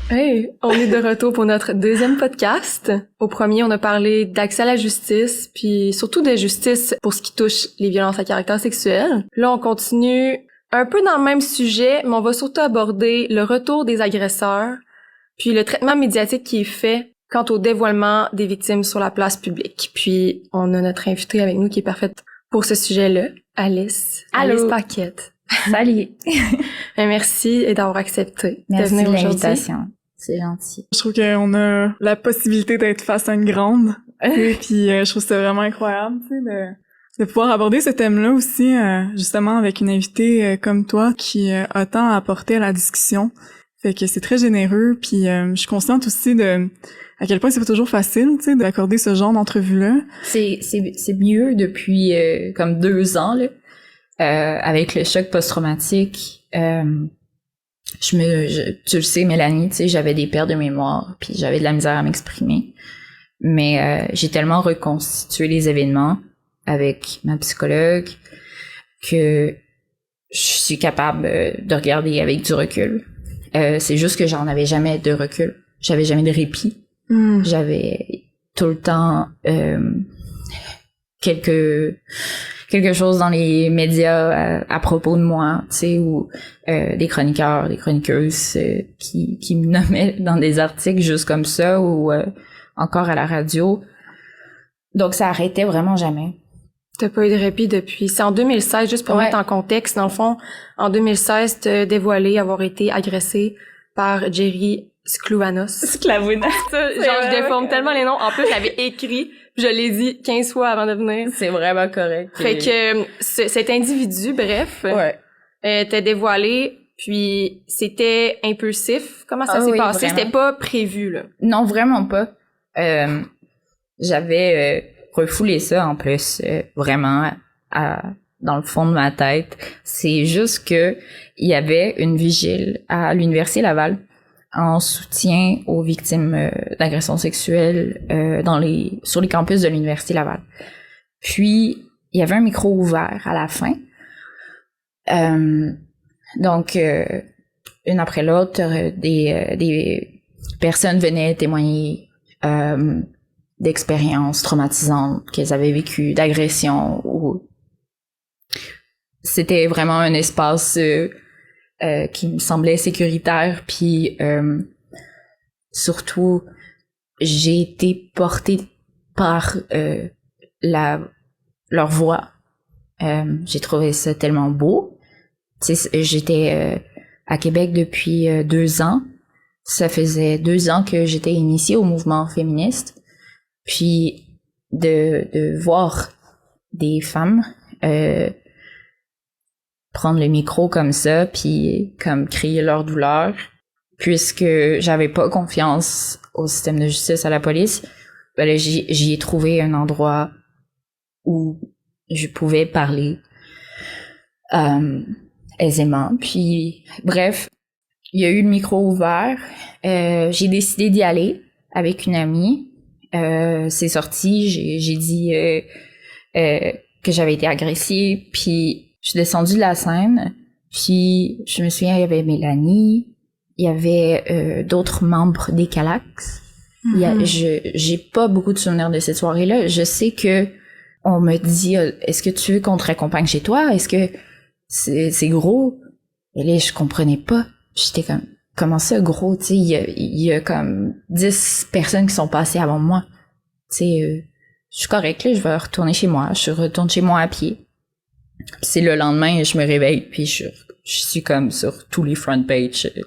Hey, on est de retour pour notre deuxième podcast. Au premier, on a parlé d'accès à la justice, puis surtout de justice pour ce qui touche les violences à caractère sexuel. Là, on continue un peu dans le même sujet, mais on va surtout aborder le retour des agresseurs, puis le traitement médiatique qui est fait quant au dévoilement des victimes sur la place publique. Puis, on a notre invitée avec nous qui est parfaite pour ce sujet-là, Alice. Allô. Alice Paquette. Salut. Merci d'avoir accepté Merci de venir de aujourd'hui. l'invitation. C'est gentil. Je trouve qu'on a la possibilité d'être face à une grande. Puis je trouve ça vraiment incroyable, tu sais, de pouvoir aborder ce thème-là aussi, justement avec une invitée comme toi qui a tant à apporter à la discussion. Fait que c'est très généreux. Puis je suis consciente aussi de à quel point c'est pas toujours facile, tu sais, d'accorder ce genre d'entrevue-là. C'est mieux depuis comme 2 ans là, avec le choc post-traumatique. Tu le sais, Mélanie, tu sais, j'avais des pertes de mémoire, puis j'avais de la misère à m'exprimer. Mais j'ai tellement reconstitué les événements avec ma psychologue que je suis capable de regarder avec du recul. C'est juste que j'en avais jamais de recul. J'avais jamais de répit. J'avais tout le temps quelque chose dans les médias à propos de moi, tu sais, ou des chroniqueurs, des chroniqueuses qui me nommaient dans des articles juste comme ça, ou encore à la radio. Donc ça arrêtait vraiment jamais. T'as pas eu de répit depuis... C'est en 2016, juste pour mettre en contexte, dans le fond, en 2016, t'as dévoilé avoir été agressée par Jerry Sklouanos. Sklouanos. Je déforme tellement les noms. En plus, j'avais écrit, je l'ai dit 15 fois avant de venir. C'est vraiment correct. Fait que cet individu, bref, t'a dévoilé, puis c'était impulsif. Comment ça s'est passé? Vraiment. C'était pas prévu, là. Non, vraiment pas. J'avais refoulé ça en plus, vraiment, dans le fond de ma tête. C'est juste que il y avait une vigile à l'Université Laval en soutien aux victimes d'agressions sexuelles sur les campus de l'Université Laval. Puis, il y avait un micro ouvert à la fin. Donc, une après l'autre, des personnes venaient témoigner d'expériences traumatisantes qu'elles avaient vécues, d'agressions. C'était vraiment un espace qui me semblait sécuritaire, puis surtout j'ai été portée par leur voix. J'ai trouvé ça tellement beau. Tu sais, j'étais à Québec depuis 2 ans. Ça faisait 2 ans que j'étais initiée au mouvement féministe, puis de voir des femmes prendre le micro comme ça, puis comme crier leur douleur, puisque j'avais pas confiance au système de justice, à la police, ben là, j'y ai trouvé un endroit où je pouvais parler aisément. Puis, bref, il y a eu le micro ouvert. J'ai décidé d'y aller avec une amie. C'est sorti, j'ai dit que j'avais été agressée, puis je suis descendue de la scène, puis je me souviens, il y avait Mélanie, il y avait d'autres membres des Calax. J'ai pas beaucoup de souvenirs de cette soirée-là. Je sais que on me dit, est-ce que tu veux qu'on te raccompagne chez toi? Est-ce que c'est gros? Et là, je comprenais pas. J'étais comme, comment ça, gros? Tu sais, il y a comme 10 personnes qui sont passées avant moi. Tu sais, je suis correcte, là, je vais retourner chez moi. Je retourne chez moi à pied. C'est le lendemain, je me réveille, puis je suis comme sur tous les front pages de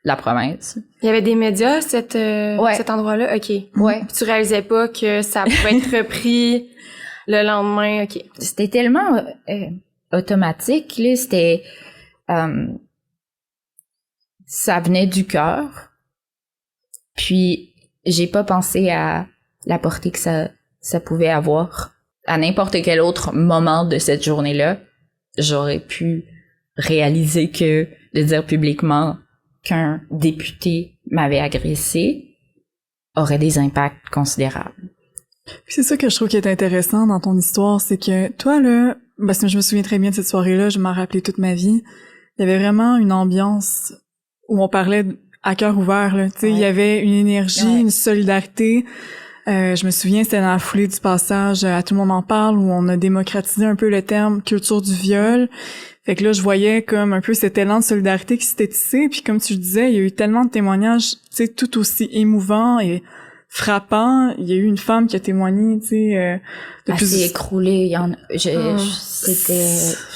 la province. Il y avait des médias, cet endroit-là? OK. Ouais. Puis tu réalisais pas que ça pouvait être repris le lendemain? OK. C'était tellement automatique, là, c'était... ça venait du cœur. Puis, j'ai pas pensé à la portée que ça pouvait avoir. À n'importe quel autre moment de cette journée-là, j'aurais pu réaliser que de dire publiquement qu'un député m'avait agressé aurait des impacts considérables. Puis c'est ça que je trouve qui est intéressant dans ton histoire, c'est que toi, là, parce que je me souviens très bien de cette soirée-là, je m'en rappelais toute ma vie, il y avait vraiment une ambiance où on parlait à cœur ouvert, là. Tu sais, il y avait une énergie, une solidarité. Je me souviens, c'était dans la foulée du passage à Tout le monde en parle, où on a démocratisé un peu le terme culture du viol. Fait que là, je voyais comme un peu cet élan de solidarité qui s'était tissé. Puis comme tu le disais, il y a eu tellement de témoignages, tu sais, tout aussi émouvants et frappants. Il y a eu une femme qui a témoigné, tu sais, de plus... s'est écroulée.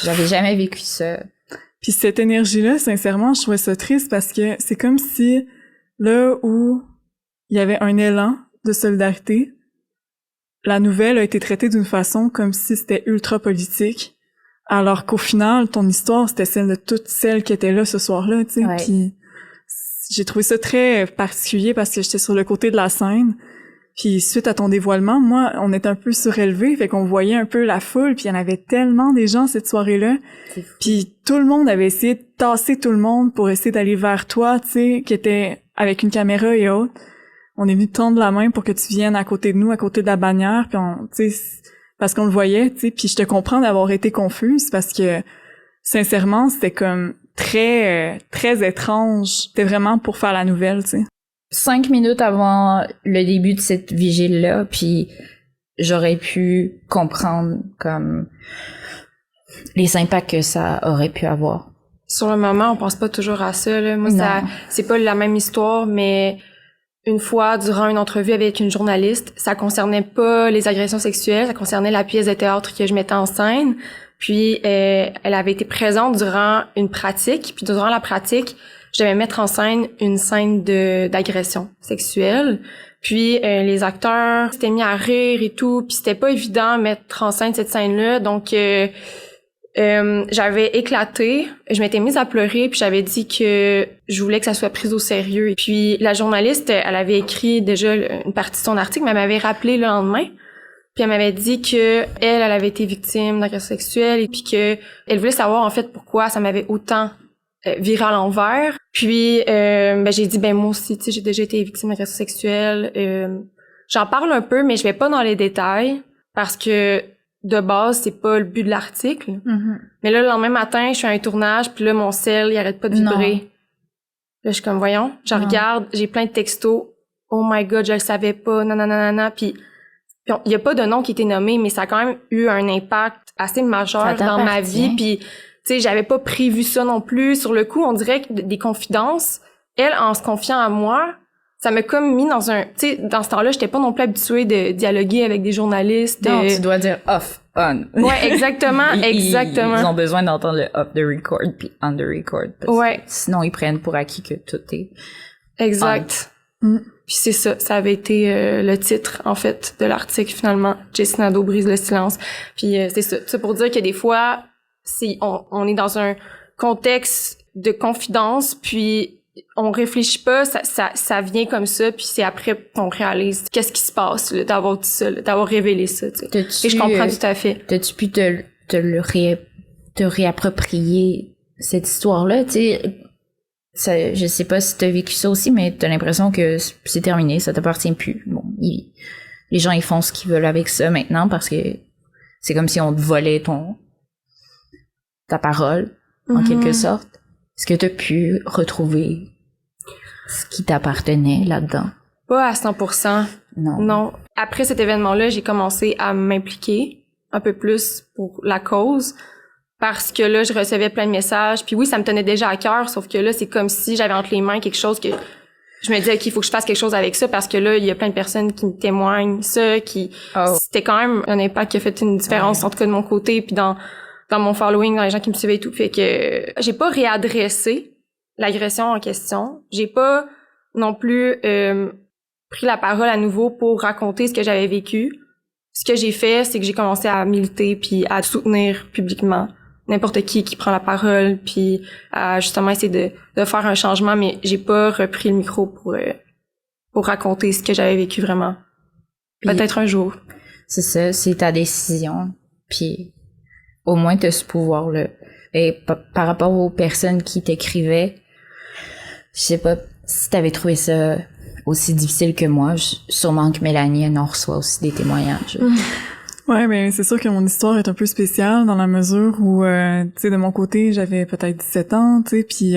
J'avais jamais vécu ça. Puis cette énergie-là, sincèrement, je trouvais ça triste parce que c'est comme si, là où il y avait un élan de solidarité, la nouvelle a été traitée d'une façon comme si c'était ultra politique, alors qu'au final, ton histoire, c'était celle de toutes celles qui étaient là ce soir-là, tu sais. Puis j'ai trouvé ça très particulier parce que j'étais sur le côté de la scène. Puis suite à ton dévoilement, moi, on était un peu surélevé, fait qu'on voyait un peu la foule, puis il y en avait tellement des gens cette soirée-là. Puis tout le monde avait essayé de tasser tout le monde pour essayer d'aller vers toi, tu sais, qui était avec une caméra et autres. On est venu te tendre la main pour que tu viennes à côté de nous, à côté de la bannière, puis tu sais, parce qu'on le voyait, tu sais, puis je te comprends d'avoir été confuse parce que sincèrement, c'était comme très étrange. C'était vraiment pour faire la nouvelle, tu sais. 5 minutes avant le début de cette vigile-là, puis j'aurais pu comprendre comme les impacts que ça aurait pu avoir. Sur le moment, on pense pas toujours à ça, là. Moi, c'est pas la même histoire, mais une fois, durant une entrevue avec une journaliste, ça concernait pas les agressions sexuelles, ça concernait la pièce de théâtre que je mettais en scène. Puis, elle avait été présente durant une pratique, puis durant la pratique, je devais mettre en scène une scène d'agression sexuelle. Puis les acteurs s'étaient mis à rire et tout, puis c'était pas évident de mettre en scène cette scène-là. Donc j'avais éclaté, je m'étais mise à pleurer, puis j'avais dit que je voulais que ça soit pris au sérieux. Et puis la journaliste, elle avait écrit déjà une partie de son article, mais elle m'avait rappelé le lendemain. Puis elle m'avait dit que elle avait été victime d'agression sexuelle et puis que elle voulait savoir en fait pourquoi ça m'avait autant viré à l'envers. Puis j'ai dit moi aussi, tu sais, j'ai déjà été victime d'agression sexuelle. J'en parle un peu, mais je vais pas dans les détails parce que de base, c'est pas le but de l'article. Mm-hmm. Mais là, le lendemain matin, je suis à un tournage, puis là, mon cell, il arrête pas de vibrer. Non. Là, je suis comme, voyons, je regarde, j'ai plein de textos. Oh my God, je le savais pas, nanana. Puis il y a pas de nom qui était nommé, mais ça a quand même eu un impact assez majeur dans ma vie. Puis, tu sais, j'avais pas prévu ça non plus. Sur le coup, on dirait que des confidences, elle, en se confiant à moi, ça m'a comme mis dans un... Tu sais, dans ce temps-là, j'étais pas non plus habituée de dialoguer avec des journalistes. Non, tu dois dire off, on. Ouais, exactement, exactement. Ils ont besoin d'entendre le off the record puis on the record. Sinon, ils prennent pour acquis que tout est... Exact. Puis c'est ça, ça avait été le titre, en fait, de l'article, finalement. Jessie Nadeau brise le silence. Puis c'est ça. C'est pour dire que des fois, on est dans un contexte de confidence, puis on réfléchit pas, ça vient comme ça, puis c'est après qu'on réalise qu'est-ce qui se passe, là, d'avoir dit ça, là, d'avoir révélé ça, tu sais. Et je comprends tout à fait. T'as-tu pu te réapproprier cette histoire-là, tu sais? Je sais pas si t'as vécu ça aussi, mais t'as l'impression que c'est terminé, ça t'appartient plus. Bon, les gens, ils font ce qu'ils veulent avec ça maintenant parce que c'est comme si on te volait ta parole, en quelque sorte. Est-ce que t'as pu retrouver ce qui t'appartenait là-dedans? Pas à 100%. Non. Après cet événement-là, j'ai commencé à m'impliquer un peu plus pour la cause parce que là, je recevais plein de messages. Puis oui, ça me tenait déjà à cœur, sauf que là, c'est comme si j'avais entre les mains quelque chose que je me disais qu'il faut que je fasse quelque chose avec ça parce que là, il y a plein de personnes qui me témoignent ça, c'était quand même un impact qui a fait une différence, en tout cas de mon côté, puis dans mon following, dans les gens qui me suivaient et tout. Fait que j'ai pas réadressé l'agression en question. J'ai pas non plus pris la parole à nouveau pour raconter ce que j'avais vécu. Ce que j'ai fait, c'est que j'ai commencé à militer puis à soutenir publiquement n'importe qui prend la parole puis à justement essayer de faire un changement, mais j'ai pas repris le micro pour raconter ce que j'avais vécu vraiment. Puis, peut-être un jour. C'est ça, c'est ta décision. Puis au moins t'as ce pouvoir-là. Et par rapport aux personnes qui t'écrivaient, je sais pas si t'avais trouvé ça aussi difficile que moi. Sûrement que Mélanie, elle en reçoit aussi des témoignages. Ouais, ben c'est sûr que mon histoire est un peu spéciale dans la mesure où, tu sais, de mon côté, j'avais peut-être 17 ans, tu sais, puis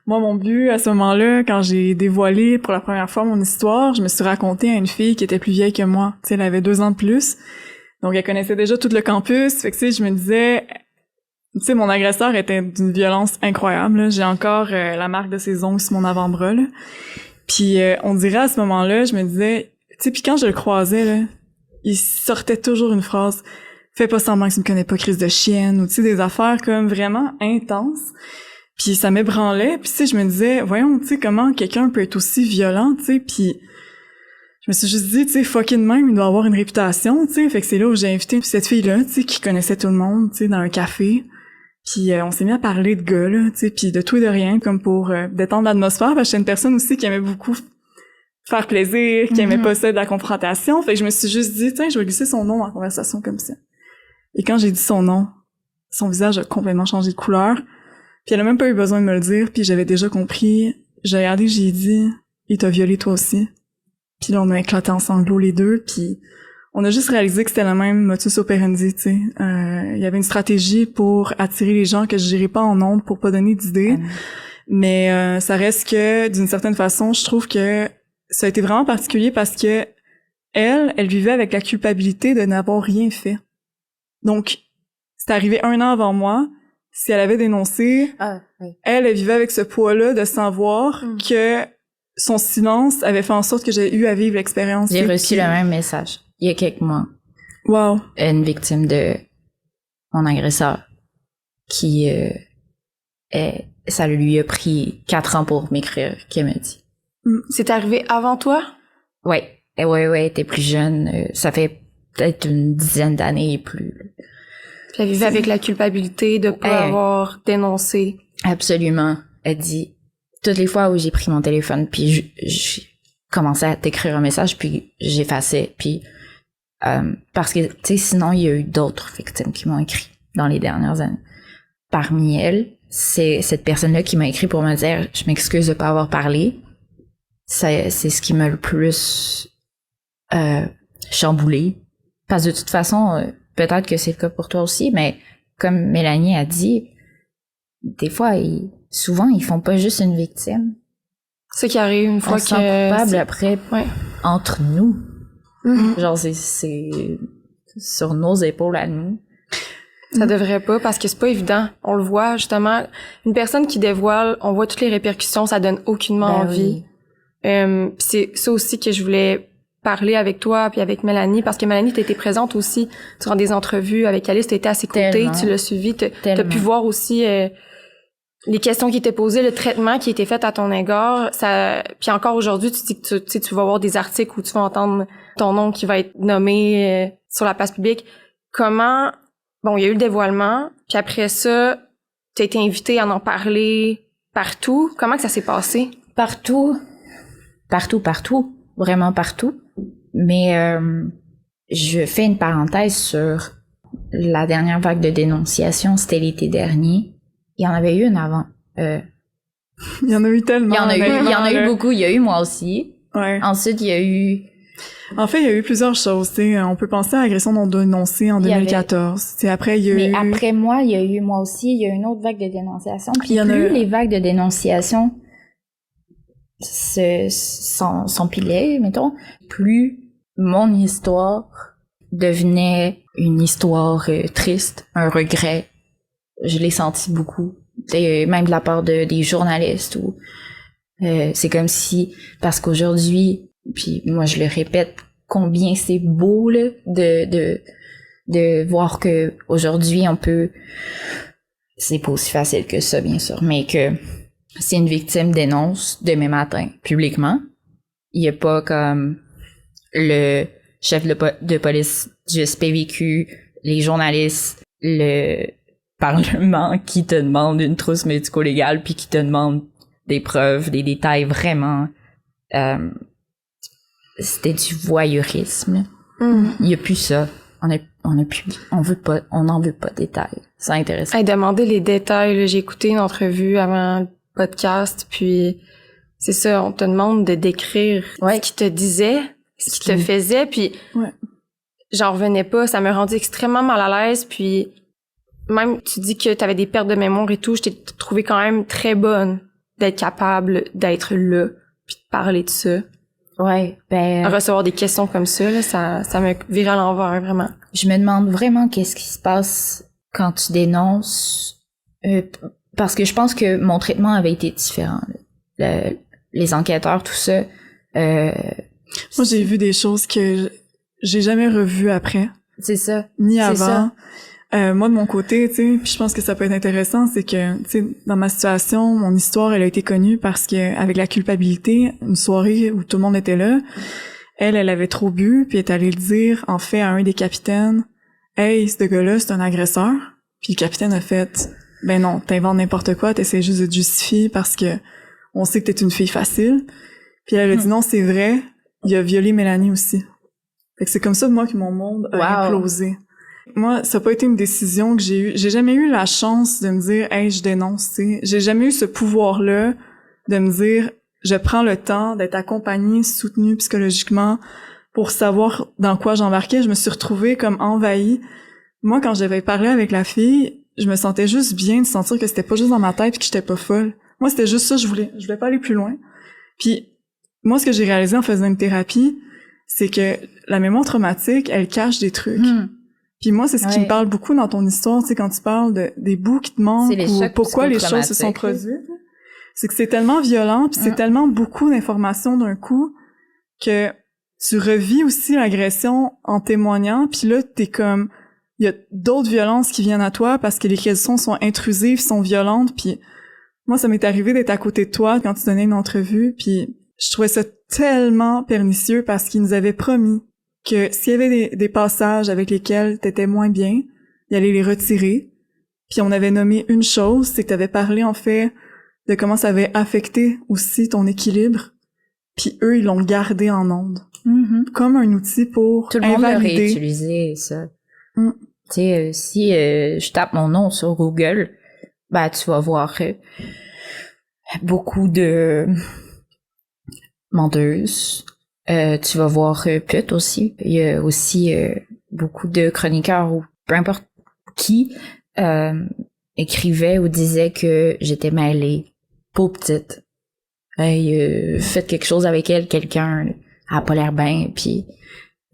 Moi, mon but, à ce moment-là, quand j'ai dévoilé pour la première fois mon histoire, je me suis raconté à une fille qui était plus vieille que moi. Tu sais, elle avait 2 ans de plus. Donc, elle connaissait déjà tout le campus. Fait que, tu sais, je me disais... Tu sais, mon agresseur était d'une violence incroyable, là. J'ai encore la marque de ses ongles sur mon avant-bras, là. Puis, on dirait à ce moment-là, je me disais... Tu sais, puis quand je le croisais, là, il sortait toujours une phrase... Fais pas semblant que tu me connais pas, crise de chienne, ou tu sais, des affaires comme vraiment intenses. Puis ça m'ébranlait, puis tu sais, je me disais, voyons, tu sais, comment quelqu'un peut être aussi violent, tu sais, puis je me suis juste dit, tu sais, fucking même, il doit avoir une réputation, tu sais, fait que c'est là où j'ai invité cette fille-là, tu sais, qui connaissait tout le monde, tu sais, dans un café, puis on s'est mis à parler de gars, là, tu sais, puis de tout et de rien, comme pour détendre l'atmosphère, parce que j'étais une personne aussi qui aimait beaucoup faire plaisir, qui aimait pas ça de la confrontation, fait que je me suis juste dit, tiens, je vais glisser son nom en conversation comme ça. Et quand j'ai dit son nom, son visage a complètement changé de couleur. Puis elle a même pas eu besoin de me le dire, puis j'avais déjà compris. J'ai regardé, j'ai dit « Il t'a violé toi aussi ». Puis là, on a éclaté en sanglots les deux, puis on a juste réalisé que c'était le même motus operandi, tu sais. Il y avait une stratégie pour attirer les gens que je dirais pas en nombre pour pas donner d'idées. Mais ça reste que, d'une certaine façon, je trouve que ça a été vraiment particulier parce que elle vivait avec la culpabilité de n'avoir rien fait. Donc, c'est arrivé 1 an avant moi. Si elle avait dénoncé, elle vivait avec ce poids-là de savoir que son silence avait fait en sorte que j'ai eu à vivre l'expérience. J'ai reçu le même message il y a quelques mois. Wow. Une victime de mon agresseur qui ça lui a pris 4 ans pour m'écrire, qu'elle m'a dit. C'est arrivé avant toi? Ouais, elle était plus jeune. Ça fait peut-être une dizaine d'années et plus. Puis elle vivait avec la culpabilité de pas avoir dénoncé. Absolument. Elle dit, toutes les fois où j'ai pris mon téléphone, puis j'ai commencé à t'écrire un message, puis j'effaçais, puis parce que, tu sais, sinon, il y a eu d'autres victimes qui m'ont écrit dans les dernières années. Parmi elles, c'est cette personne-là qui m'a écrit pour me dire, je m'excuse de pas avoir parlé. C'est ce qui m'a le plus chamboulé. Parce que de toute façon, peut-être que c'est le cas pour toi aussi, mais comme Mélanie a dit, des fois, souvent, ils font pas juste une victime. Ce qui arrive une fois on que... se sent coupable après, entre nous. Mm-hmm. Genre, c'est sur nos épaules à nous. Ça devrait pas, parce que c'est pas évident. On le voit, justement. Une personne qui dévoile, on voit toutes les répercussions, ça donne aucunement envie. Oui. C'est ça aussi que je voulais parler avec toi puis avec Mélanie, parce que Mélanie, t'étais présente aussi durant des entrevues avec Alice, t'étais à ses côtés, tu l'as suivi, t'as pu voir aussi les questions qui étaient posées, le traitement qui était fait à ton égard. Ça, puis encore aujourd'hui, tu dis que tu vas voir des articles où tu vas entendre ton nom qui va être nommé sur la place publique. Comment... Bon, il y a eu le dévoilement, puis après ça, t'as été invité à en parler partout. Comment que ça s'est passé? Partout. Vraiment partout. Mais je fais une parenthèse sur la dernière vague de dénonciation, c'était l'été dernier. Il y en avait eu une avant. Il y en a eu tellement. Il y en a eu beaucoup. Il y a eu moi aussi. Ouais. Ensuite, il y a eu... En fait, il y a eu plusieurs choses. T'sais, on peut penser à l'agression non dénoncée en 2014. Après, il y a eu... Mais après moi, il y a eu moi aussi. Il y a eu une autre vague de dénonciation. Puis plus les vagues de dénonciation s'empilaient, mettons, plus mon histoire devenait une histoire triste, un regret. Je l'ai senti beaucoup. Même de la part des journalistes. C'est comme si... Parce qu'aujourd'hui... Puis moi, je le répète, combien c'est beau là, de voir que aujourd'hui on peut... C'est pas aussi facile que ça, bien sûr, mais que si une victime dénonce demain matin publiquement, il y a pas comme le chef de police du SPVQ, les journalistes, le Parlement qui te demande une trousse médico-légale puis qui te demande des preuves, des détails vraiment... C'était du voyeurisme. Il y a plus ça. On n'en veut pas de détails. C'est intéressant. Demander les détails, là, j'ai écouté une entrevue avant le podcast, puis c'est ça, on te demande de décrire ce qu'il te disait, ce qu'il te faisait, puis j'en revenais pas, ça me rendait extrêmement mal à l'aise, puis même tu dis que t'avais des pertes de mémoire et tout, je t'ai trouvé quand même très bonne. d'être capable d'être là, puis de parler de ça. Ouais, Recevoir des questions comme ça, là, ça me vire à l'envers, vraiment. je me demande vraiment qu'est-ce qui se passe quand tu dénonces, parce que je pense que mon traitement avait été différent. Les enquêteurs, tout ça. Moi, j'ai vu des choses que j'ai jamais revues après, C'est ça. ni C'est avant. ça. Moi, de mon côté, tu sais, puis je pense que ça peut être intéressant, c'est que, tu sais, dans ma situation, mon histoire, elle a été connue parce que, avec la culpabilité, une soirée où tout le monde était là, elle avait trop bu, puis elle est allée le dire, en fait, à un des capitaines, « Hey, ce gars-là, c'est un agresseur. » Puis le capitaine a fait, « Ben non, t'inventes n'importe quoi, t'essaies juste de te justifier parce que on sait que t'es une fille facile. » Puis elle a dit, « Non, c'est vrai, il a violé Mélanie aussi. » Fait que c'est comme ça, moi, que mon monde a implosé. Moi, ça n'a pas été une décision que j'ai eue. J'ai jamais eu la chance de me dire « Hey, je dénonce », tu sais. J'ai jamais eu ce pouvoir-là de me dire « Je prends le temps d'être accompagnée, soutenue psychologiquement pour savoir dans quoi j'embarquais. » Je me suis retrouvée comme envahie. Moi, quand j'avais parlé avec la fille, je me sentais juste bien de sentir que c'était pas juste dans ma tête et que j'étais pas folle. Moi, c'était juste ça, je voulais pas aller plus loin. Puis, moi, ce que j'ai réalisé en faisant une thérapie, c'est que la mémoire traumatique, elle cache des trucs. Puis moi, c'est ce qui me parle beaucoup dans ton histoire, tu sais, quand tu parles des bouts qui te manquent ou pourquoi les choses se sont produites. C'est que c'est tellement violent, puis c'est tellement beaucoup d'informations d'un coup que tu revis aussi l'agression en témoignant, puis là, t'es comme... Il y a d'autres violences qui viennent à toi parce que les questions sont intrusives, sont violentes, puis moi, ça m'est arrivé d'être à côté de toi quand tu donnais une entrevue, puis je trouvais ça tellement pernicieux parce qu'ils nous avaient promis que s'il y avait des passages avec lesquels t'étais moins bien, il allait les retirer. Puis on avait nommé une chose, c'est que t'avais parlé en fait de comment ça avait affecté aussi ton équilibre. Puis eux, ils l'ont gardé en ondes. Comme un outil pour tout le monde invalider. l'aurait utilisé, ça. Tu sais, si je tape mon nom sur Google, ben tu vas voir beaucoup de menteuses. Tu vas voir pute aussi. Il y a aussi beaucoup de chroniqueurs ou peu importe qui écrivaient ou disaient que j'étais mêlée, pauvre petite. Hey, faites quelque chose avec elle, quelqu'un a pas l'air bien, puis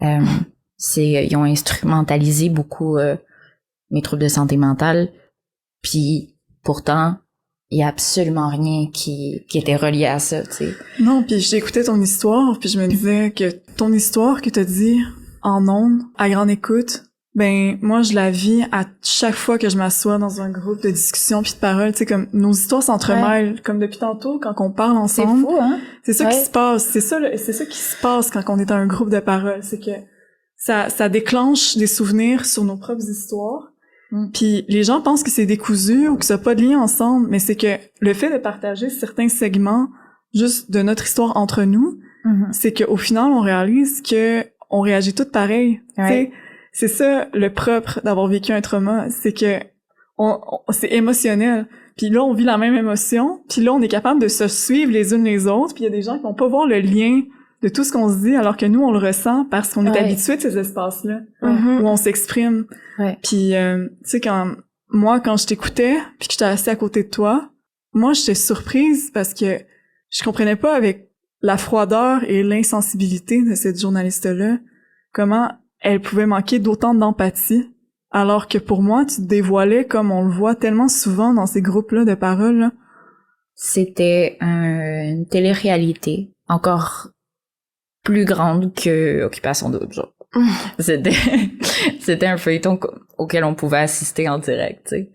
ils ont instrumentalisé beaucoup mes troubles de santé mentale, puis pourtant il y a absolument rien qui était relié à ça, tu sais. Non, puis j'écoutais ton histoire, puis je me disais que ton histoire que t'as dit en ondes, à grande écoute, ben moi je la vis à chaque fois que je m'assois dans un groupe de discussion puis de parole, tu sais, comme nos histoires s'entremêlent, comme depuis tantôt quand on parle ensemble. C'est fou, hein? C'est ça qui se passe, c'est ça qui se passe quand on est dans un groupe de parole, c'est que ça déclenche des souvenirs sur nos propres histoires. Puis les gens pensent que c'est décousu ou que ça n'a pas de lien ensemble, mais c'est que le fait de partager certains segments juste de notre histoire entre nous, c'est qu'au final on réalise que on réagit toutes pareil. Ouais. C'est ça le propre d'avoir vécu un trauma, c'est que c'est émotionnel. Puis là on vit la même émotion, puis là on est capable de se suivre les unes les autres, puis il y a des gens qui vont pas voir le lien de tout ce qu'on se dit, alors que nous, on le ressent parce qu'on est habitué de ces espaces-là, où on s'exprime. Puis, tu sais, quand je t'écoutais, puis que j'étais assise à côté de toi, moi, j'étais surprise parce que je comprenais pas avec la froideur et l'insensibilité de cette journaliste-là, comment elle pouvait manquer d'autant d'empathie, alors que pour moi, tu te dévoilais comme on le voit tellement souvent dans ces groupes-là de parole, là. C'était une télé-réalité, encore plus grande que Occupation Double, genre. C'était un feuilleton auquel on pouvait assister en direct, tu sais.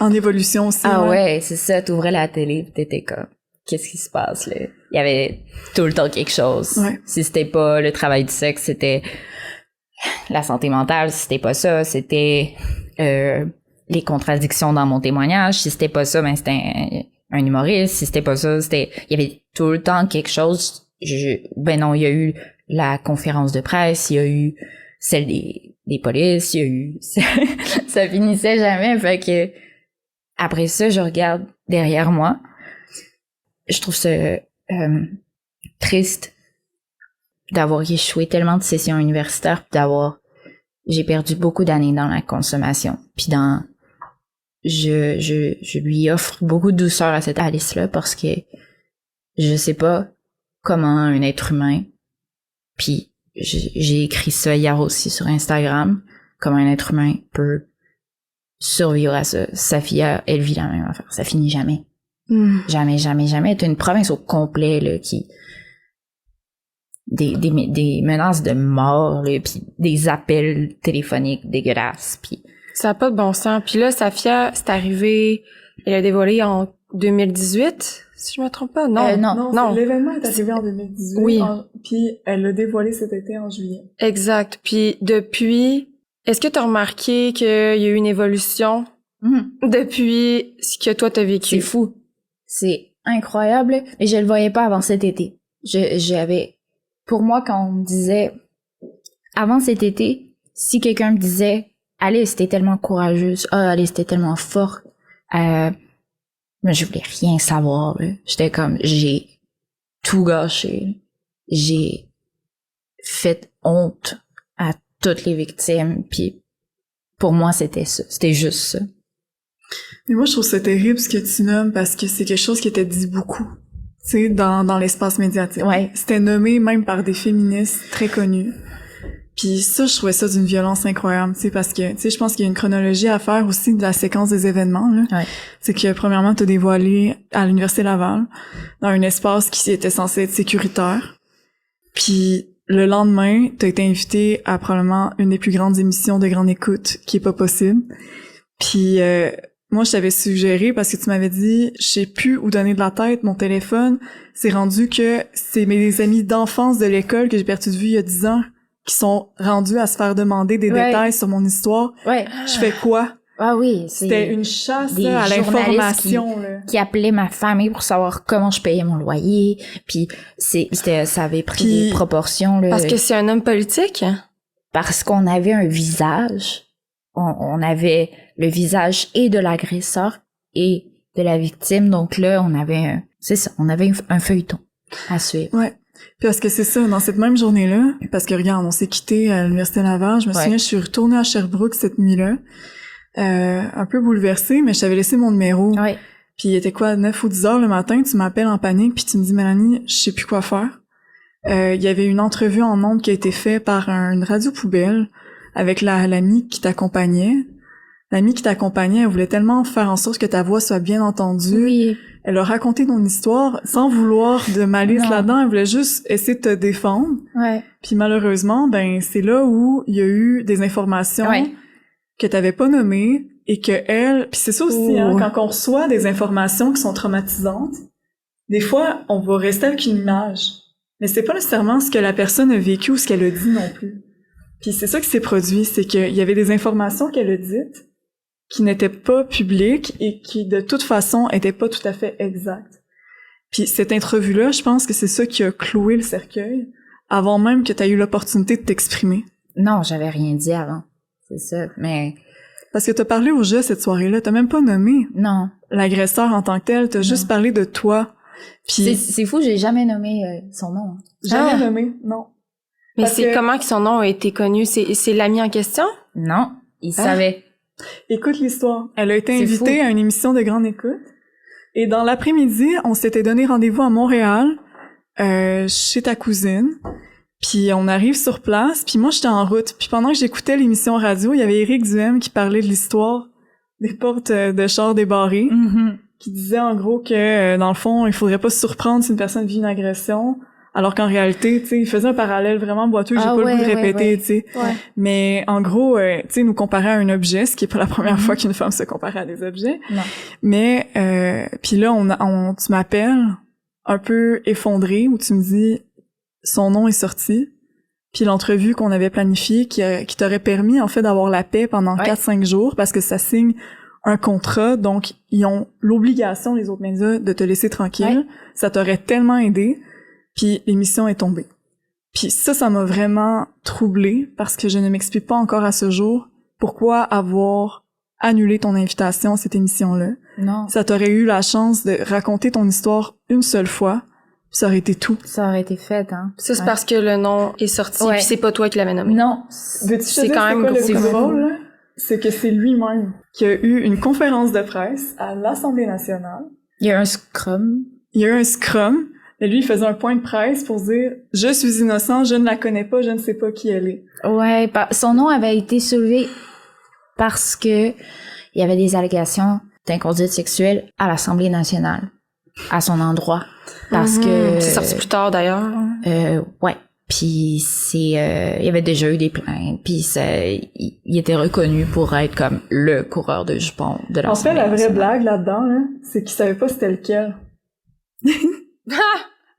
En évolution aussi. Ah ouais, c'est ça, t'ouvrais la télé pis t'étais comme, qu'est-ce qui se passe, là? Il y avait tout le temps quelque chose. Ouais. Si c'était pas le travail du sexe, c'était la santé mentale. Si c'était pas ça, c'était les contradictions dans mon témoignage. Si c'était pas ça, ben c'était un humoriste. Si c'était pas ça, il y avait tout le temps quelque chose. Ben non, il y a eu la conférence de presse, il y a eu celle des polices, il y a eu ça finissait jamais. Fait que après ça, je regarde derrière moi. Je trouve ça triste d'avoir échoué tellement de sessions universitaires, puis j'ai perdu beaucoup d'années dans la consommation, puis dans je lui offre beaucoup de douceur à cette Alice-là parce que je sais pas comment un être humain, puis j'ai écrit ça hier aussi sur Instagram, comment un être humain peut survivre à ça. Sa fille, elle vit la même affaire. Ça finit jamais. Jamais, jamais, jamais. T'as une province au complet, là, qui... Des menaces de mort, là, pis des appels téléphoniques dégueulasses, pis... Ça a pas de bon sens. Puis là, Safia, c'est arrivé... Elle a dévoilé en 2018, si je me trompe pas. Non, non. L'événement est arrivé en 2018. Oui. Puis elle l'a dévoilé cet été en juillet. Exact. Puis depuis... Est-ce que t'as remarqué qu'il y a eu une évolution depuis ce que toi t'as vécu? C'est fou. C'est incroyable. Mais je le voyais pas avant cet été. J'avais... Pour moi, quand on me disait... Avant cet été, si quelqu'un me disait « Alice, t'es tellement courageuse. Ah, Alice, t'es tellement forte. » Mais je voulais rien savoir. Là. J'étais comme... J'ai tout gâché. J'ai fait honte à toutes les victimes, puis pour moi, c'était ça. C'était juste ça. Mais moi, je trouve ça terrible ce que tu nommes, parce que c'est quelque chose qui était dit beaucoup, tu sais, dans l'espace médiatique. Ouais. C'était nommé même par des féministes très connus. Puis ça, je trouvais ça d'une violence incroyable, tu sais, parce que, tu sais, je pense qu'il y a une chronologie à faire aussi de la séquence des événements, là. Ouais. C'est que, premièrement, t'as dévoilé à l'Université Laval, dans un espace qui était censé être sécuritaire. Puis le lendemain, t'as été invité à probablement une des plus grandes émissions de grande écoute qui est pas possible. Puis moi, je t'avais suggéré, parce que tu m'avais dit, je sais plus où donner de la tête, mon téléphone, c'est rendu que c'est mes amis d'enfance de l'école que j'ai perdu de vue il y a 10 ans qui sont rendus à se faire demander des détails sur mon histoire. Ouais. Je fais quoi? Ah oui, c'était une chasse là, à l'information qui appelaient ma famille pour savoir comment je payais mon loyer, puis ça avait pris des proportions là. Parce que c'est un homme politique? Parce qu'on avait un visage, on avait le visage et de l'agresseur et de la victime, donc là on avait un feuilleton à suivre. Ouais. Puis parce que c'est ça, dans cette même journée-là, parce que regarde, on s'est quitté à l'Université Laval, je me souviens, je suis retournée à Sherbrooke cette nuit-là. Un peu bouleversée, mais je t'avais laissé mon numéro. Ouais. Puis il était quoi, 9 ou 10 heures le matin, tu m'appelles en panique, puis tu me dis « Mélanie, je sais plus quoi faire. » Il y avait une entrevue en ondes qui a été faite par une radio poubelle avec l'amie qui t'accompagnait. L'amie qui t'accompagnait, elle voulait tellement faire en sorte que ta voix soit bien entendue. Oui. Elle a raconté ton histoire sans vouloir de malice là-dedans, elle voulait juste essayer de te défendre. Ouais. Puis malheureusement, ben c'est là où il y a eu des informations que t'avais pas nommées et que elle, puis c'est ça aussi, hein, quand on reçoit des informations qui sont traumatisantes, des fois on va rester avec une image, mais c'est pas nécessairement ce que la personne a vécu ou ce qu'elle a dit non plus. Puis c'est ça qui s'est produit, c'est qu'il y avait des informations qu'elle a dites qui n'étaient pas publiques et qui de toute façon étaient pas tout à fait exactes. Puis cette entrevue-là, je pense que c'est ça qui a cloué le cercueil avant même que t'aies eu l'opportunité de t'exprimer. Non, j'avais rien dit avant. C'est ça, mais... Parce que t'as parlé au jeu cette soirée-là, t'as même pas nommé l'agresseur en tant que tel, t'as juste parlé de toi. Puis c'est fou, j'ai jamais nommé son nom. Hein. Jamais nommé, non. Mais parce c'est comment que son nom a été connu? C'est l'ami en question? Non, il savait. Écoute l'histoire. Elle a été invitée à une émission de grande écoute. Et dans l'après-midi, on s'était donné rendez-vous à Montréal, chez ta cousine. Puis on arrive sur place, puis moi j'étais en route. Puis pendant que j'écoutais l'émission radio, il y avait Éric Duhem qui parlait de l'histoire des portes de chars débarrées, qui disait en gros que dans le fond, il faudrait pas se surprendre si une personne vit une agression, alors qu'en réalité, tu sais, il faisait un parallèle vraiment boiteux, j'ai pas le goût de répéter, tu sais. Ouais. Mais en gros, tu sais, nous comparer à un objet, ce qui est pas la première fois qu'une femme se compare à des objets. Non. Mais puis là, tu m'appelles un peu effondrée, où tu me dis son nom est sorti, puis l'entrevue qu'on avait planifiée qui t'aurait permis en fait d'avoir la paix pendant 4-5 jours parce que ça signe un contrat, donc ils ont l'obligation, les autres médias, de te laisser tranquille. Ouais. Ça t'aurait tellement aidé, puis l'émission est tombée. Puis ça m'a vraiment troublée parce que je ne m'explique pas encore à ce jour pourquoi avoir annulé ton invitation à cette émission-là. Non. Ça t'aurait eu la chance de raconter ton histoire une seule fois. Ça aurait été tout. Ça aurait été fait, hein. Ça, c'est parce que le nom est sorti, puis c'est pas toi qui l'avais nommé. Non. C'est quand même gros. c'est que c'est lui-même qui a eu une conférence de presse à l'Assemblée nationale. Il y a un scrum. Il y a eu un scrum, et lui, il faisait un point de presse pour dire « Je suis innocent, je ne la connais pas, je ne sais pas qui elle est. » Ouais, son nom avait été soulevé parce que il y avait des allégations d'inconduite sexuelle à l'Assemblée nationale, à son endroit. Parce que... C'est sorti plus tard, d'ailleurs. Ouais. Puis il y avait déjà eu des plaintes, puis il était reconnu pour être comme le coureur de jupons de l'Assemblée En fait, la vraie nationale. blague là-dedans, là, c'est qu'il savait pas c'était lequel.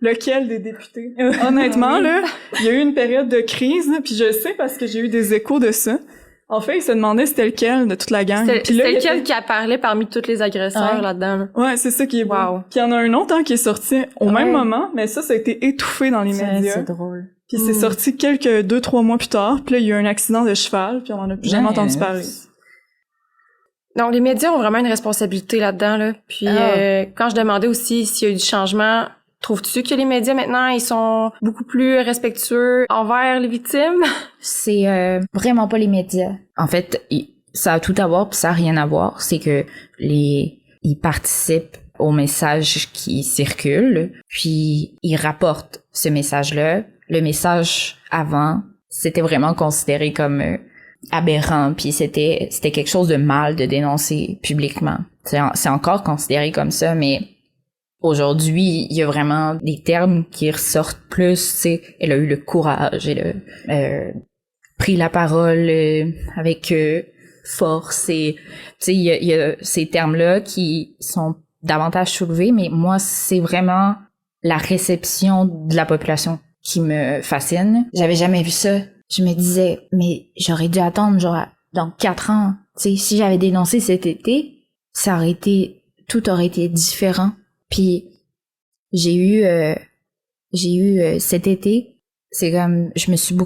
Lequel des députés. Honnêtement, là, il y a eu une période de crise, là, puis je le sais parce que j'ai eu des échos de ça. En fait, il se demandait c'était lequel de toute la gang. C'était Puis là, lequel qui apparaît parmi tous les agresseurs là-dedans. Là. Ouais, c'est ça qui est beau. Wow. Puis il y en a un autre qui est sorti au même moment, mais ça a été étouffé dans les médias. C'est drôle. Puis c'est sorti 2-3 mois plus tard, puis là, il y a eu un accident de cheval, puis on en a plus jamais entendu parler. Donc, les médias ont vraiment une responsabilité là-dedans, là. Puis, quand je demandais aussi s'il y a eu du changement, trouves-tu que les médias, maintenant, ils sont beaucoup plus respectueux envers les victimes? C'est vraiment pas les médias. En fait, ça a tout à voir, puis ça a rien à voir. C'est que ils participent au message qui circule, puis ils rapportent ce message-là. Le message avant, c'était vraiment considéré comme aberrant, puis c'était quelque chose de mal de dénoncer publiquement. C'est encore considéré comme ça, mais aujourd'hui, il y a vraiment des termes qui ressortent plus, tu sais, elle a eu le courage, elle a pris la parole avec force, et tu sais, il y a ces termes-là qui sont davantage soulevés, mais moi, c'est vraiment la réception de la population qui me fascine. J'avais jamais vu ça. Je me disais, mais j'aurais dû attendre genre dans 4 ans. Tu sais, si j'avais dénoncé cet été, tout aurait été différent. Puis j'ai eu cet été, c'est comme je me suis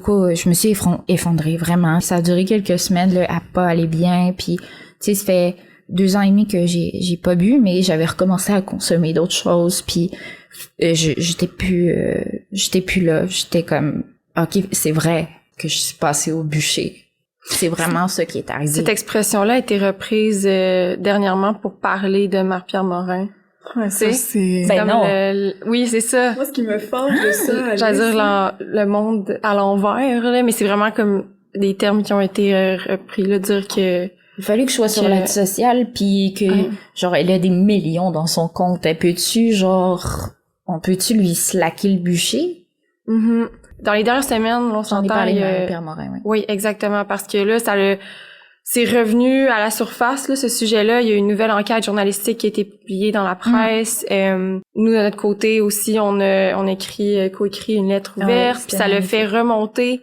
effondrée vraiment. Ça a duré quelques semaines là, à pas aller bien. Puis tu sais, ça fait 2 ans et demi que j'ai pas bu, mais j'avais recommencé à consommer d'autres choses. Puis j'étais plus là. J'étais comme ok, c'est vrai que je suis passée au bûcher. C'est vraiment ce qui est arrivé. Cette expression-là a été reprise dernièrement pour parler de Marie-Pierre Morin. Ouais, ça, c'est... Ben non. Oui, c'est ça. Moi, ce qui me fâche de ça... J'allais dire le monde à l'envers, là, mais c'est vraiment comme des termes qui ont été repris, là, dire que... Il fallait que je sois sur l'aide sociale, puis que, genre, elle a des millions dans son compte. On peut-tu lui slacker le bûcher? Mm-hmm. Dans les dernières semaines, on s'entend... J'en ai parlé de Marie-Pierre Morin, oui. Oui, exactement, parce que là, c'est revenu à la surface, là, ce sujet-là. Il y a eu une nouvelle enquête journalistique qui a été publiée dans la presse. Nous, de notre côté aussi, on a coécrit une lettre ouverte, puis ça l'a fait remonter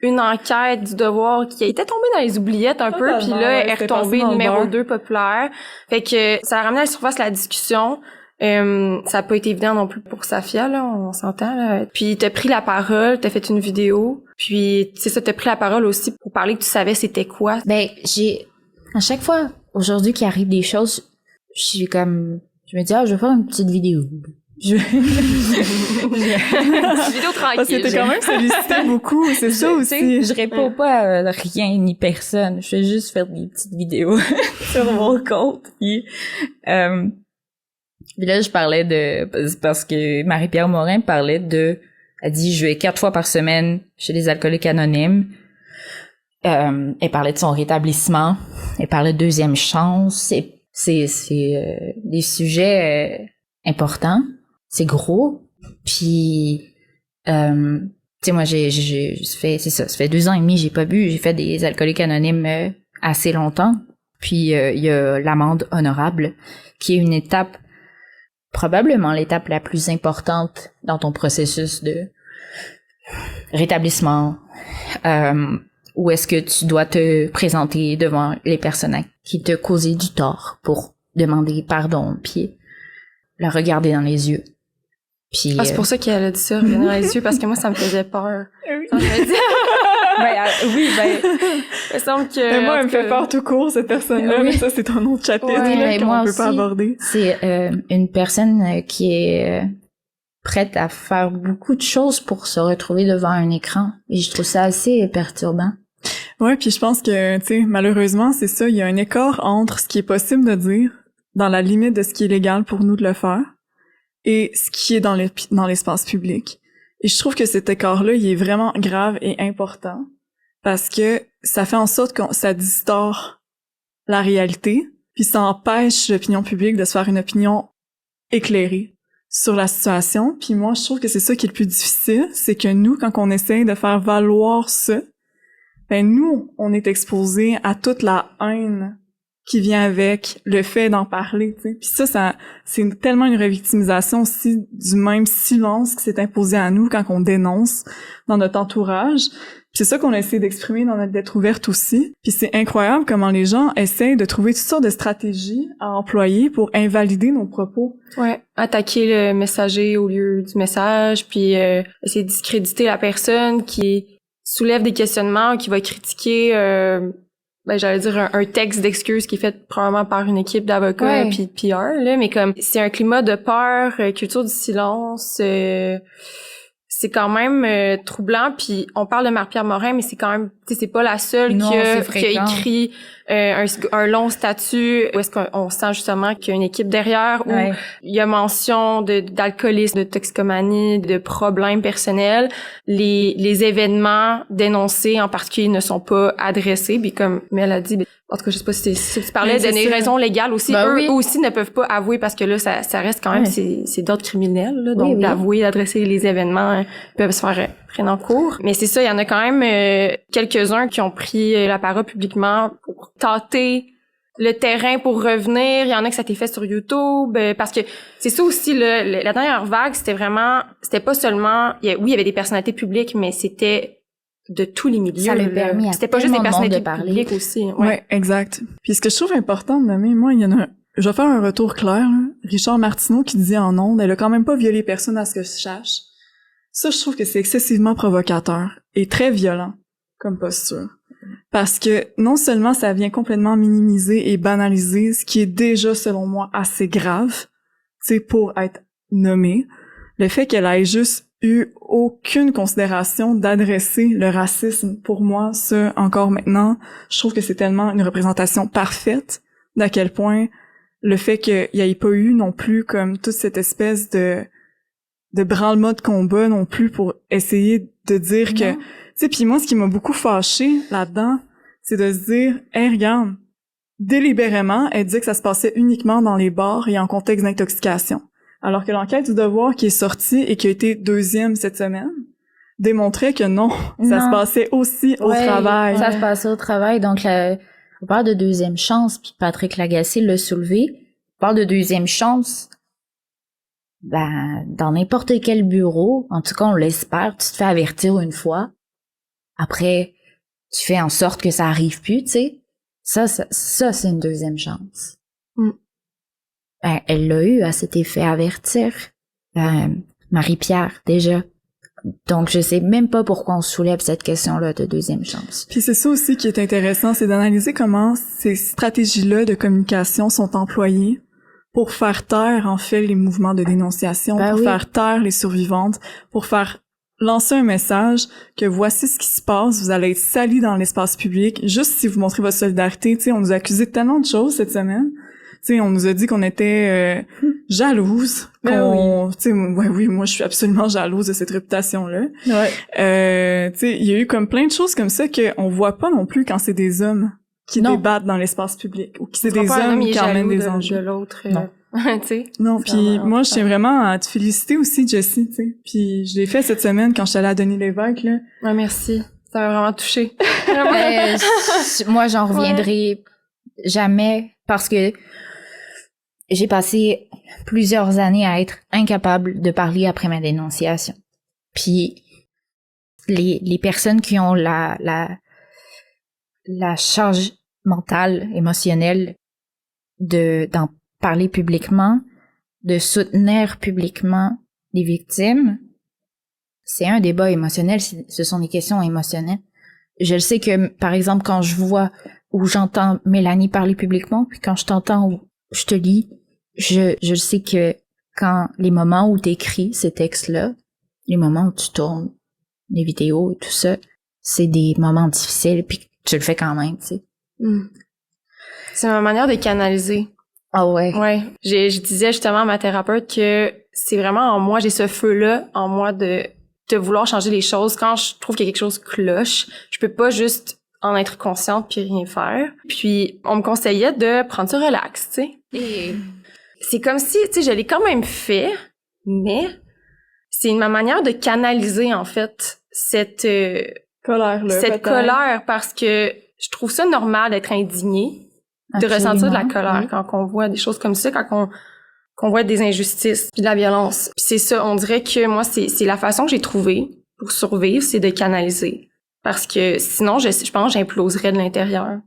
une enquête du Devoir qui était tombée dans les oubliettes un peu, puis là, elle est retombée numéro 2 populaire. Fait que ça a ramené à la surface la discussion. Ça a pas été évident non plus pour Safia, là, on s'entend, là. Puis t'as pris la parole, t'as fait une vidéo, puis c'est ça, t'as pris la parole aussi pour parler que tu savais c'était quoi. Ben, à chaque fois, aujourd'hui qu'il arrive des choses, je me dis, je vais faire une petite vidéo. Une vidéo tranquille. Parce que t'es quand même sollicité beaucoup, c'est ça aussi. Je réponds pas à rien ni personne, je fais juste faire des petites vidéos sur mon compte, puis là, je parlais parce que Marie-Pierre Morin elle dit, je vais 4 fois par semaine chez les alcooliques anonymes. Elle parlait de son rétablissement. Elle parlait de deuxième chance. C'est des sujets importants. C'est gros. Puis, tu sais, moi, ça fait 2 ans et demi, j'ai pas bu. J'ai fait des alcooliques anonymes assez longtemps. Puis, il y a l'amende honorable, qui est une étape, probablement l'étape la plus importante dans ton processus de rétablissement, où est-ce que tu dois te présenter devant les personnes qui te causaient du tort pour demander pardon, puis la regarder dans les yeux. Puis, c'est pour ça qu'elle a dit ça, regarder dans les yeux, parce que moi, ça me faisait peur. Oui. Ça me faisait dire... il me semble que... Mais moi, elle me fait peur tout court, cette personne-là, Oui. mais ça, c'est un autre chapitre là, qu'on moi peut pas aussi. aborder. C'est une personne qui est prête à faire beaucoup de choses pour se retrouver devant un écran. Et je trouve ça assez perturbant. Ouais, puis je pense que, tu sais, malheureusement, c'est ça, il y a un écart entre ce qui est possible de dire, dans la limite de ce qui est légal pour nous de le faire, et ce qui est dans l'espace public. Et je trouve que cet écart-là, il est vraiment grave et important, parce que ça fait en sorte que ça distord la réalité, puis ça empêche l'opinion publique de se faire une opinion éclairée sur la situation. Puis moi, je trouve que c'est ça qui est le plus difficile, c'est que nous, quand on essaye de faire valoir ça, ben nous, on est exposés à toute la haine qui vient avec le fait d'en parler, tu sais. Puis ça, c'est tellement une revictimisation aussi du même silence qui s'est imposé à nous quand on dénonce dans notre entourage. Puis c'est ça qu'on a essayé d'exprimer dans notre lettre ouverte aussi. Puis c'est incroyable comment les gens essayent de trouver toutes sortes de stratégies à employer pour invalider nos propos. Ouais, attaquer le messager au lieu du message, puis essayer de discréditer la personne qui soulève des questionnements, qui va critiquer j'allais dire un texte d'excuses qui est fait probablement par une équipe d'avocats puis de PR, là, mais comme c'est un climat de peur, culture du silence, c'est quand même troublant. Puis on parle de Marie-Pierre Morin, mais c'est quand même, tu sais, c'est pas la seule qui a écrit un long statut où est-ce qu'on sent justement qu'il y a une équipe derrière, où il y a mention d'alcoolisme, de toxicomanie, de problèmes personnels. Les événements dénoncés en particulier ne sont pas adressés. Puis comme Mel a dit, en tout cas, je sais pas si tu parlais des raisons légales aussi, eux aussi ne peuvent pas avouer parce que là, ça reste quand même, c'est d'autres criminels, là, donc d'avouer, d'adresser les événements, ils peuvent se faire prendre en cours. Mais c'est ça, il y en a quand même quelques-uns qui ont pris la parole publiquement pour tâter le terrain pour revenir. Il y en a que ça a été fait sur YouTube, parce que c'est ça aussi, la dernière vague, c'était pas seulement, il y avait des personnalités publiques, mais c'était de tous les milieux. Ça l'a permis à c'était pas juste des personnalités de parler. publiques aussi. Ouais, exact. Puis ce que je trouve important de nommer, moi, il y en a je vais faire un retour clair, là. Richard Martineau qui disait en ondes, elle a quand même pas violé personne à ce que je sache. Ça, je trouve que c'est excessivement provocateur et très violent comme posture. Parce que non seulement ça vient complètement minimiser et banaliser ce qui est déjà, selon moi, assez grave, tu sais, pour être nommé, le fait qu'elle ait juste eu aucune considération d'adresser le racisme, pour moi, ça, encore maintenant, je trouve que c'est tellement une représentation parfaite d'à quel point le fait qu'il n'y ait pas eu non plus comme toute cette espèce de branle-bas de combat non plus pour essayer de dire que... Tu sais, puis moi, ce qui m'a beaucoup fâché là-dedans, c'est de se dire, « Hey, regarde, délibérément, elle disait que ça se passait uniquement dans les bars et en contexte d'intoxication. » Alors que l'enquête du Devoir qui est sortie et qui a été 2e cette semaine démontrait que non, ça se passait aussi au travail. Ça se passait au travail, donc on parle de deuxième chance, puis Patrick Lagacé l'a soulevé. On parle de deuxième chance. Ben, dans n'importe quel bureau, en tout cas on l'espère, tu te fais avertir une fois. Après, tu fais en sorte que ça arrive plus, tu sais. Ça c'est une deuxième chance. Ben, elle l'a eu, elle s'était fait avertir. Marie-Pierre, déjà. Donc, je sais même pas pourquoi on soulève cette question-là de deuxième chance. Puis c'est ça aussi qui est intéressant, c'est d'analyser comment ces stratégies-là de communication sont employées pour faire taire, en fait, les mouvements de dénonciation, pour faire taire les survivantes, pour faire lancer un message que voici ce qui se passe, vous allez être salis dans l'espace public, juste si vous montrez votre solidarité. Tu sais, on nous a accusé de tellement de choses cette semaine. Tu sais, on nous a dit qu'on était jalouses. Tu sais, moi, je suis absolument jalouse de cette réputation-là. Tu sais, il y a eu comme plein de choses comme ça qu'on voit pas non plus quand c'est des hommes qui débattent dans l'espace public ou qui c'est des hommes qui emmènent des enjeux. De l'autre, tu sais. Non, puis moi, je tiens vraiment à te féliciter aussi, Jessie, tu sais. Puis je l'ai fait cette semaine quand j'étais allée à Denis Lévesque, là. Ouais, merci. Ça m'a vraiment touchée. Moi, j'en reviendrai jamais parce que j'ai passé plusieurs années à être incapable de parler après ma dénonciation. Puis les personnes qui ont la charge mentale, émotionnelle d'en parler publiquement, de soutenir publiquement les victimes, c'est un débat émotionnel, ce sont des questions émotionnelles. Je le sais que, par exemple, quand je vois ou j'entends Mélanie parler publiquement, puis quand je t'entends ou je te lis, je sais que quand les moments où t'écris ces textes-là, les moments où tu tournes les vidéos et tout ça, c'est des moments difficiles, puis tu le fais quand même, tu sais. C'est ma manière de canaliser. Ah ouais. Ouais. Je disais justement à ma thérapeute que c'est vraiment en moi, j'ai ce feu-là en moi de vouloir changer les choses. Quand je trouve qu'il y a quelque chose cloche, je peux pas juste en être consciente puis rien faire. Puis on me conseillait de prendre ça relax, tu sais. Et c'est comme si, tu sais, je l'ai quand même fait, mais c'est ma manière de canaliser en fait cette colère-là. Cette colère, parce que je trouve ça normal d'être indigné, de ressentir de la colère quand on voit des choses comme ça, quand qu'on voit des injustices puis de la violence. Puis c'est ça, on dirait que moi c'est la façon que j'ai trouvée pour survivre, c'est de canaliser, parce que sinon je pense que j'imploserais de l'intérieur.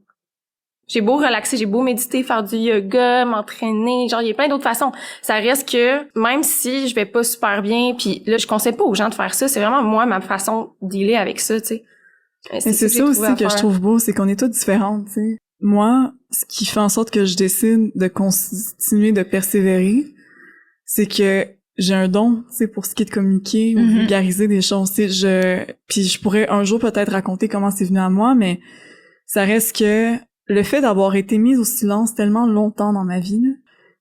J'ai beau relaxer, j'ai beau méditer, faire du yoga, m'entraîner, genre il y a plein d'autres façons. Ça reste que même si je vais pas super bien, puis là je conseille pas aux gens de faire ça, c'est vraiment moi ma façon de dealer avec ça, tu sais. C'est ça aussi que je trouve beau, c'est qu'on est toutes différentes, tu sais. Moi, ce qui fait en sorte que je décide de continuer de persévérer, c'est que j'ai un don, tu sais, pour ce qui est de communiquer ou vulgariser des choses, tu sais. Puis je pourrais un jour peut-être raconter comment c'est venu à moi, mais ça reste que le fait d'avoir été mise au silence tellement longtemps dans ma vie, là,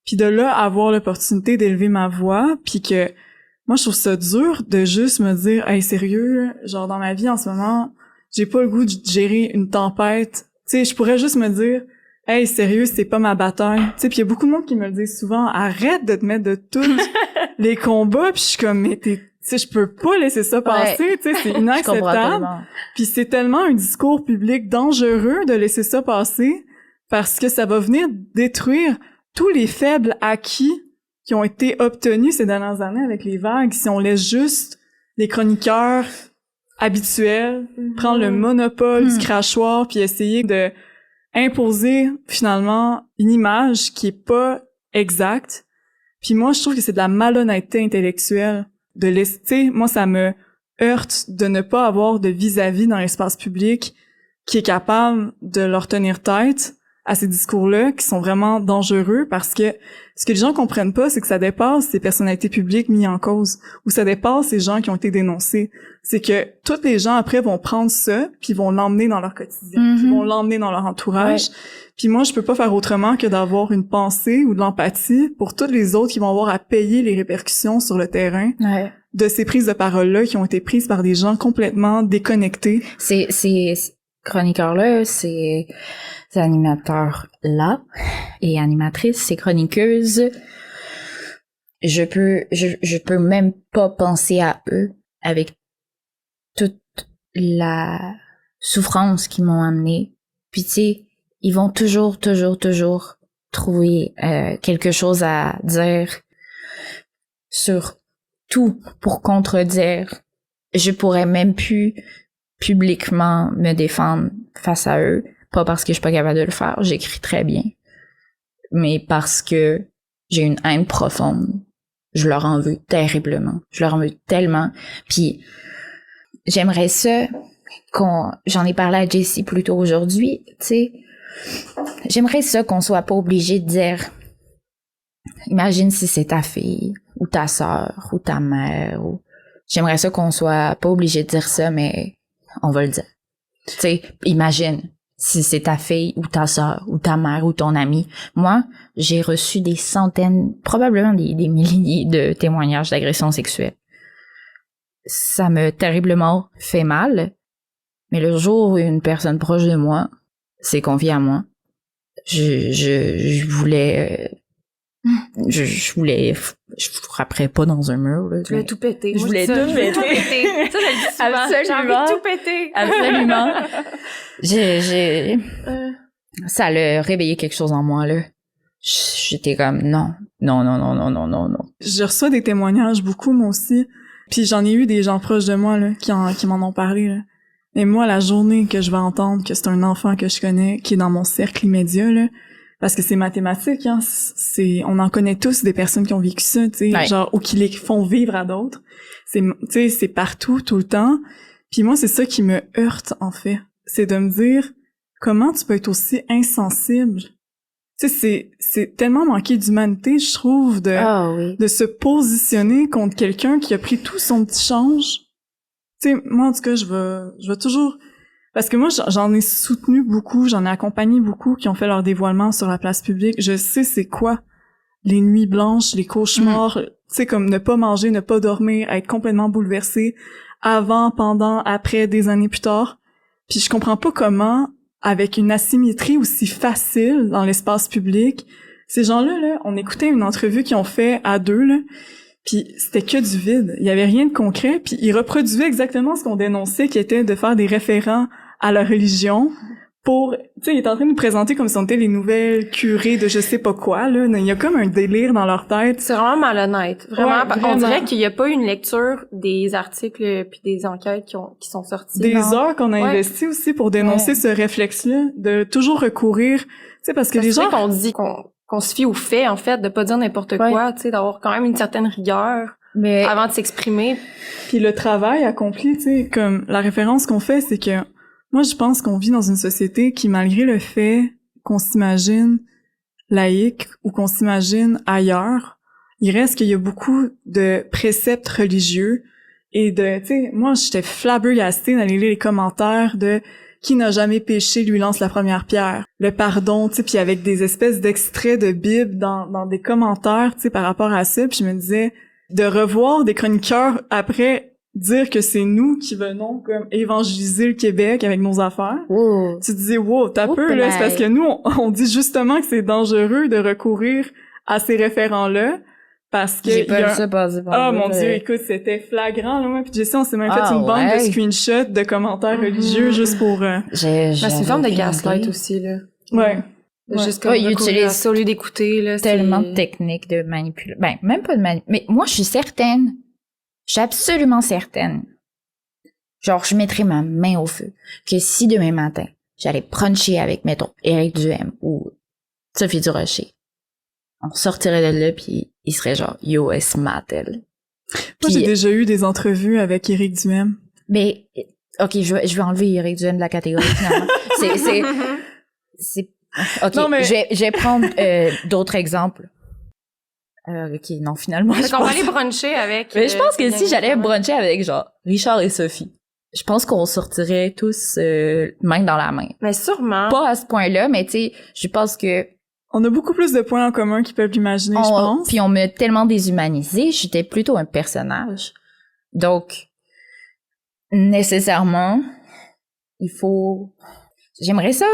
puis de là avoir l'opportunité d'élever ma voix, puis que moi je trouve ça dur de juste me dire hey sérieux, genre dans ma vie en ce moment, j'ai pas le goût de gérer une tempête. Tu sais, je pourrais juste me dire hey sérieux, c'est pas ma bataille. Tu sais, puis il y a beaucoup de monde qui me le dit souvent, arrête de te mettre de tous les combats, puis je suis comme mais tu sais, je peux pas laisser ça passer, tu sais, c'est inacceptable. Puis c'est tellement un discours public dangereux de laisser ça passer parce que ça va venir détruire tous les faibles acquis qui ont été obtenus ces dernières années avec les vagues. Si on laisse juste les chroniqueurs habituels prendre le monopole du crachoir puis essayer de imposer finalement une image qui est pas exacte. Puis moi, je trouve que c'est de la malhonnêteté intellectuelle de laisser, tu sais, moi ça me heurte de ne pas avoir de vis-à-vis dans l'espace public qui est capable de leur tenir tête à ces discours-là qui sont vraiment dangereux parce que ce que les gens comprennent pas, c'est que ça dépasse ces personnalités publiques mises en cause ou ça dépasse ces gens qui ont été dénoncés. C'est que tous les gens après vont prendre ça puis vont l'emmener dans leur quotidien, puis vont l'emmener dans leur entourage. Ouais. Puis moi, je peux pas faire autrement que d'avoir une pensée ou de l'empathie pour tous les autres qui vont avoir à payer les répercussions sur le terrain de ces prises de parole-là qui ont été prises par des gens complètement déconnectés. Ces chroniqueurs-là, ces animateurs-là et animatrices, ces chroniqueuses, je peux même pas penser à eux avec toute la souffrance qu'ils m'ont amenée. Puis tu sais, ils vont toujours trouver quelque chose à dire sur tout pour contredire. Je pourrais même plus publiquement me défendre face à eux, pas parce que je suis pas capable de le faire, j'écris très bien, mais parce que j'ai une haine profonde. Je leur en veux terriblement. Je leur en veux tellement. Puis j'aimerais ça j'en ai parlé à Jessie plus tôt aujourd'hui, tu sais. J'aimerais ça qu'on soit pas obligé de dire imagine si c'est ta fille ou ta sœur ou ta mère ou j'aimerais ça qu'on soit pas obligé de dire ça, mais on va le dire. Tu sais, imagine si c'est ta fille ou ta sœur ou ta mère ou ton ami. Moi, j'ai reçu des centaines, probablement des milliers de témoignages d'agressions sexuelles. Ça m'a terriblement fait mal, mais le jour où une personne proche de moi s'est confiée à moi, je voulais... je frapperais pas dans un mur, là. Je voulais tout péter. Je voulais tout péter. Ça, je le dis souvent. Absolument. J'ai envie de tout péter. Absolument. Ça a réveillé quelque chose en moi, là. J'étais comme, non. Je reçois des témoignages beaucoup, moi aussi. Puis j'en ai eu des gens proches de moi, là, qui m'en ont parlé, là. Et moi, la journée que je vais entendre que c'est un enfant que je connais, qui est dans mon cercle immédiat, là, parce que c'est mathématique, hein, on en connaît tous des personnes qui ont vécu ça, tu sais, genre, ou qui les font vivre à d'autres. Tu sais, c'est partout, tout le temps. Puis moi, c'est ça qui me heurte, en fait. C'est de me dire, comment tu peux être aussi insensible? Tu sais, c'est tellement manqué d'humanité, je trouve, de se positionner contre quelqu'un qui a pris tout son petit change. Tu sais, moi, en tout cas, je vais toujours Parce que moi, j'en ai soutenu beaucoup, j'en ai accompagné beaucoup qui ont fait leur dévoilement sur la place publique. Je sais c'est quoi les nuits blanches, les cauchemars, tu sais, comme ne pas manger, ne pas dormir, être complètement bouleversé avant, pendant, après, des années plus tard. Puis je comprends pas comment, avec une asymétrie aussi facile dans l'espace public, ces gens-là, là, on écoutait une entrevue qu'ils ont fait à deux, là, puis c'était que du vide. Il y avait rien de concret, puis ils reproduisaient exactement ce qu'on dénonçait, qui était de faire des référents à la religion pour, tu sais, il est en train de nous présenter comme si on était les nouvelles curés de je sais pas quoi, là. Il y a comme un délire dans leur tête. C'est vraiment malhonnête. Vraiment. Ouais, vraiment. On dirait qu'il y a pas une lecture des articles puis des enquêtes qui sont sorties. Des non? heures qu'on a investi aussi pour dénoncer ce réflexe-là, de toujours recourir, tu sais, parce que les gens... qu'on dit qu'on se fie aux faits, en fait, de pas dire n'importe quoi, tu sais, d'avoir quand même une certaine rigueur avant de s'exprimer. Puis le travail accompli, tu sais, comme la référence qu'on fait, c'est que moi, je pense qu'on vit dans une société qui, malgré le fait qu'on s'imagine laïque ou qu'on s'imagine ailleurs, il reste qu'il y a beaucoup de préceptes religieux et de, tu sais, moi, j'étais flabbergastée d'aller lire les commentaires de qui n'a jamais péché lui lance la première pierre, le pardon, tu sais, puis avec des espèces d'extraits de Bible dans des commentaires, tu sais, par rapport à ça, puis je me disais de revoir des chroniqueurs après dire que c'est nous qui venons comme évangéliser le Québec avec nos affaires. Oh. Tu te dis wow, t'as peu là, c'est parce que nous on dit justement que c'est dangereux de recourir à ces référents-là parce que j'ai pas ça passer par mon Dieu, écoute, c'était flagrant là, moi puis Jessie, on s'est même fait une bande de screenshots de commentaires religieux juste pour c'est une forme de gaslight aussi là. Ouais. Juste comme ils utilisent ça au lieu d'écouter là, tellement de techniques de manipulation. Ben même pas de mais moi je suis absolument certaine, genre je mettrais ma main au feu, que si demain matin, j'allais bruncher avec, mettons, Éric Duhaime ou Sophie Durocher, on sortirait de là pis il serait genre « Yo, elle se mate, elle. » Moi, j'ai déjà eu des entrevues avec Éric Duhaime. Mais, ok, je vais enlever Éric Duhaime de la catégorie, finalement. Ok, non, mais... je vais prendre d'autres exemples. Ok, non, finalement. On va aller bruncher avec... Mais je pense que si j'allais bruncher avec, genre, Richard et Sophie, je pense qu'on sortirait tous main dans la main. Mais sûrement. Pas à ce point-là, mais tu sais, je pense que... On a beaucoup plus de points en commun qu'ils peuvent l'imaginer, je pense. Puis on m'a tellement déshumanisé, j'étais plutôt un personnage. Donc, nécessairement, il faut... J'aimerais ça,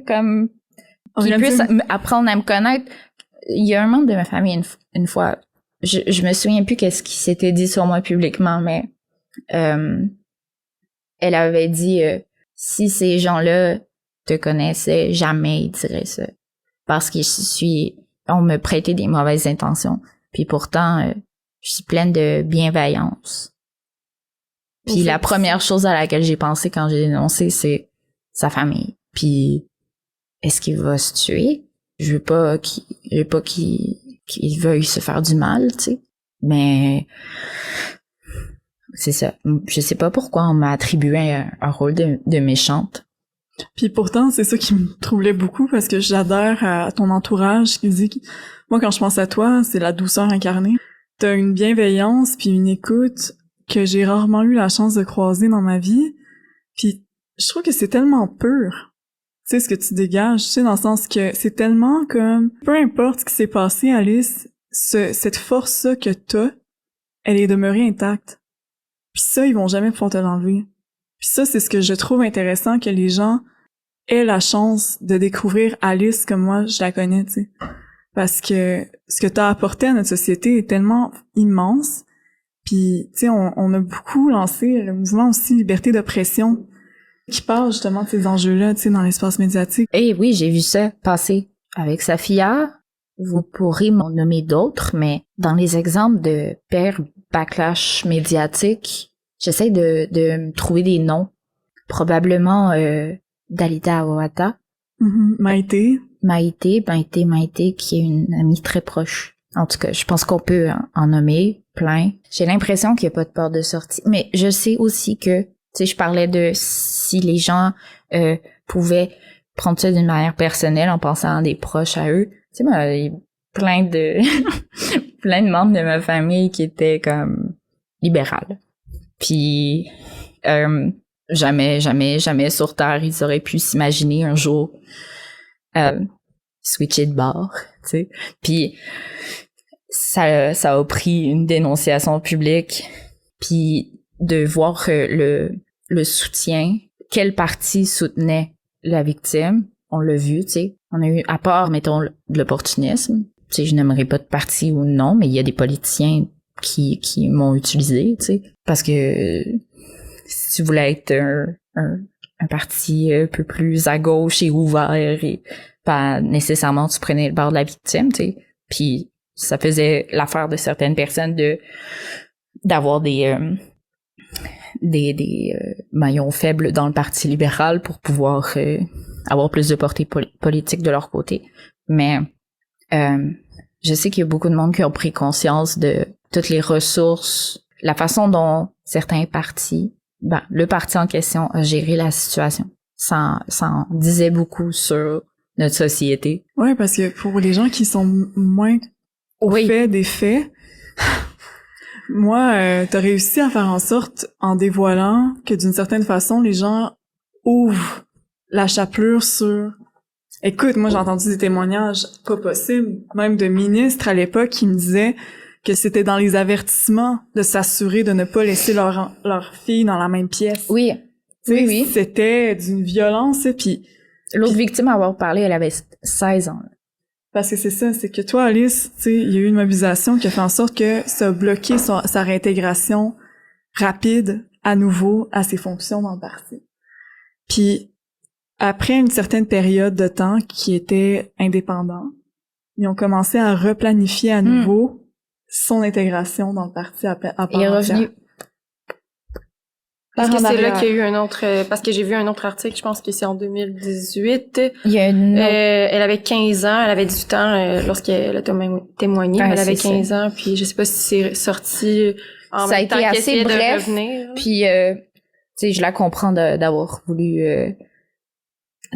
comme... qu'ils puissent apprendre à me connaître. Il y a un membre de ma famille une fois, je me souviens plus qu'est-ce qui s'était dit sur moi publiquement, mais elle avait dit si ces gens-là te connaissaient, jamais ils diraient ça, parce que on me prêtait des mauvaises intentions, puis pourtant je suis pleine de bienveillance. Puis la première chose à laquelle j'ai pensé quand j'ai dénoncé, c'est sa famille. Puis est-ce qu'il va se tuer? Je veux pas qu'il veuille se faire du mal, tu sais. Mais c'est ça. Je sais pas pourquoi on m'a attribué un rôle de méchante. Puis pourtant, c'est ça qui me troublait beaucoup parce que j'adhère à ton entourage qui dit que moi, quand je pense à toi, c'est la douceur incarnée. T'as une bienveillance puis une écoute que j'ai rarement eu la chance de croiser dans ma vie. Puis je trouve que c'est tellement pur. Tu sais, ce que tu dégages, tu sais, dans le sens que c'est tellement comme... Peu importe ce qui s'est passé, Alice, cette force-là que t'as, elle est demeurée intacte. Puis ça, ils vont jamais pouvoir te l'enlever. Puis ça, c'est ce que je trouve intéressant, que les gens aient la chance de découvrir Alice comme moi, je la connais, tu sais. Parce que ce que t'as apporté à notre société est tellement immense. Puis, tu sais, on a beaucoup lancé le mouvement aussi Liberté d'oppression, qui parle justement de ces enjeux-là, tu sais, dans l'espace médiatique. Eh oui, j'ai vu ça passer avec Safia. Vous pourrez m'en nommer d'autres, mais dans les exemples de père backlash médiatique, j'essaie de me trouver des noms. Probablement Dalida Awata. Maïté, qui est une amie très proche. En tout cas, je pense qu'on peut en nommer plein. J'ai l'impression qu'il n'y a pas de porte de sortie. Mais je sais aussi que, tu sais, je parlais de si les gens pouvaient prendre ça d'une manière personnelle en pensant à des proches à eux. Tu sais, moi, il y a plein de membres de ma famille qui étaient comme libérales. Puis jamais sur Terre, ils auraient pu s'imaginer un jour switcher de bord, tu sais. Puis ça a pris une dénonciation publique, puis de voir le soutien, quel parti soutenait la victime, on l'a vu, tu sais. On a eu, à part, mettons, de l'opportunisme, tu sais, je n'aimerais pas de parti ou non, mais il y a des politiciens qui m'ont utilisé, tu sais, parce que si tu voulais être un parti un peu plus à gauche et ouvert, et pas nécessairement tu prenais le bord de la victime, tu sais, puis ça faisait l'affaire de certaines personnes d'avoir des maillons faibles dans le Parti libéral pour pouvoir avoir plus de portée politique de leur côté. Mais je sais qu'il y a beaucoup de monde qui ont pris conscience de toutes les ressources, la façon dont certains partis, le parti en question a géré la situation. Ça en disait beaucoup sur notre société. Ouais, parce que pour les gens qui sont moins au fait des faits, moi, t'as réussi à faire en sorte, en dévoilant, que d'une certaine façon, les gens ouvrent la chapelure sur... Écoute, moi, j'ai entendu des témoignages pas possibles, même de ministres à l'époque qui me disaient que c'était dans les avertissements de s'assurer de ne pas laisser leur fille dans la même pièce. Oui. T'sais, oui. C'était d'une violence, puis... L'autre victime à avoir parlé, elle avait 16 ans. Parce que c'est ça, c'est que toi, Alice, tu sais, il y a eu une mobilisation qui a fait en sorte que ça a bloqué sa réintégration rapide, à nouveau, à ses fonctions dans le parti. Puis, après une certaine période de temps qui était indépendant, ils ont commencé à replanifier à nouveau son intégration dans le parti à part Il est revenu. Parce que c'est là qu'il y a eu un autre... parce que j'ai vu un autre article, je pense que c'est en 2018. Il y a une autre... elle avait 15 ans, elle avait 18 ans lorsqu'elle a témoigné. Elle avait 15 ans, puis je sais pas si c'est sorti en ça même temps qu'elle essayait bref, de revenir. Puis, tu sais, je la comprends d'avoir voulu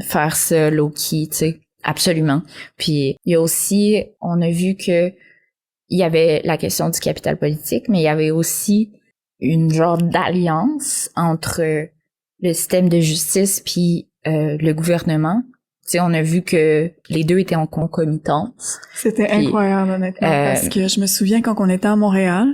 faire ça low-key, tu sais, absolument. Puis, il y a aussi, on a vu que il y avait la question du capital politique, mais il y avait aussi une genre d'alliance entre le système de justice puis le gouvernement. Tu sais, on a vu que les deux étaient en concomitance. C'était incroyable, honnêtement, parce que je me souviens quand on était à Montréal,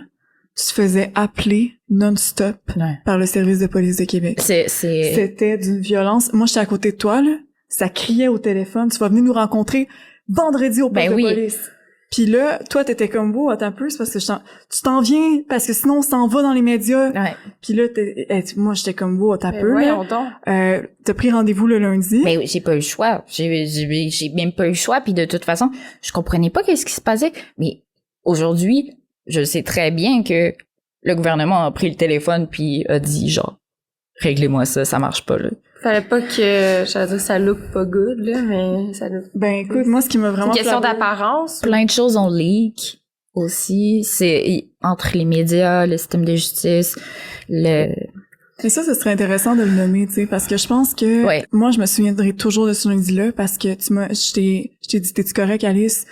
tu te faisais appeler non-stop par le service de police de Québec. C'était d'une violence. Moi, j'étais à côté de toi, là. Ça criait au téléphone. Tu vas venir nous rencontrer vendredi au poste de police. Puis là, toi, t'étais comme beau, attends un peu, c'est parce que tu t'en viens, parce que sinon, on s'en va dans les médias. Ouais. Puis là, moi, j'étais comme beau, attends un peu, là. T'as pris rendez-vous le lundi. Mais j'ai pas eu le choix. J'ai même pas eu le choix, puis de toute façon, je comprenais pas qu'est-ce qui se passait. Mais aujourd'hui, je sais très bien que le gouvernement a pris le téléphone puis a dit, genre, réglez-moi ça marche pas, là. Fallait pas que, j'allais dire, ça look pas good, là, mais ça look... Ben, écoute, moi, ce qui m'a vraiment... C'est une question d'apparence. Plein de choses ont leak aussi. C'est entre les médias, le système de justice, Mais ça, ce serait intéressant de le nommer, tu sais, parce que je pense que... Ouais. Moi, je me souviendrai toujours de ce lundi-là, parce que je t'ai dit, t'es-tu correct, Alice?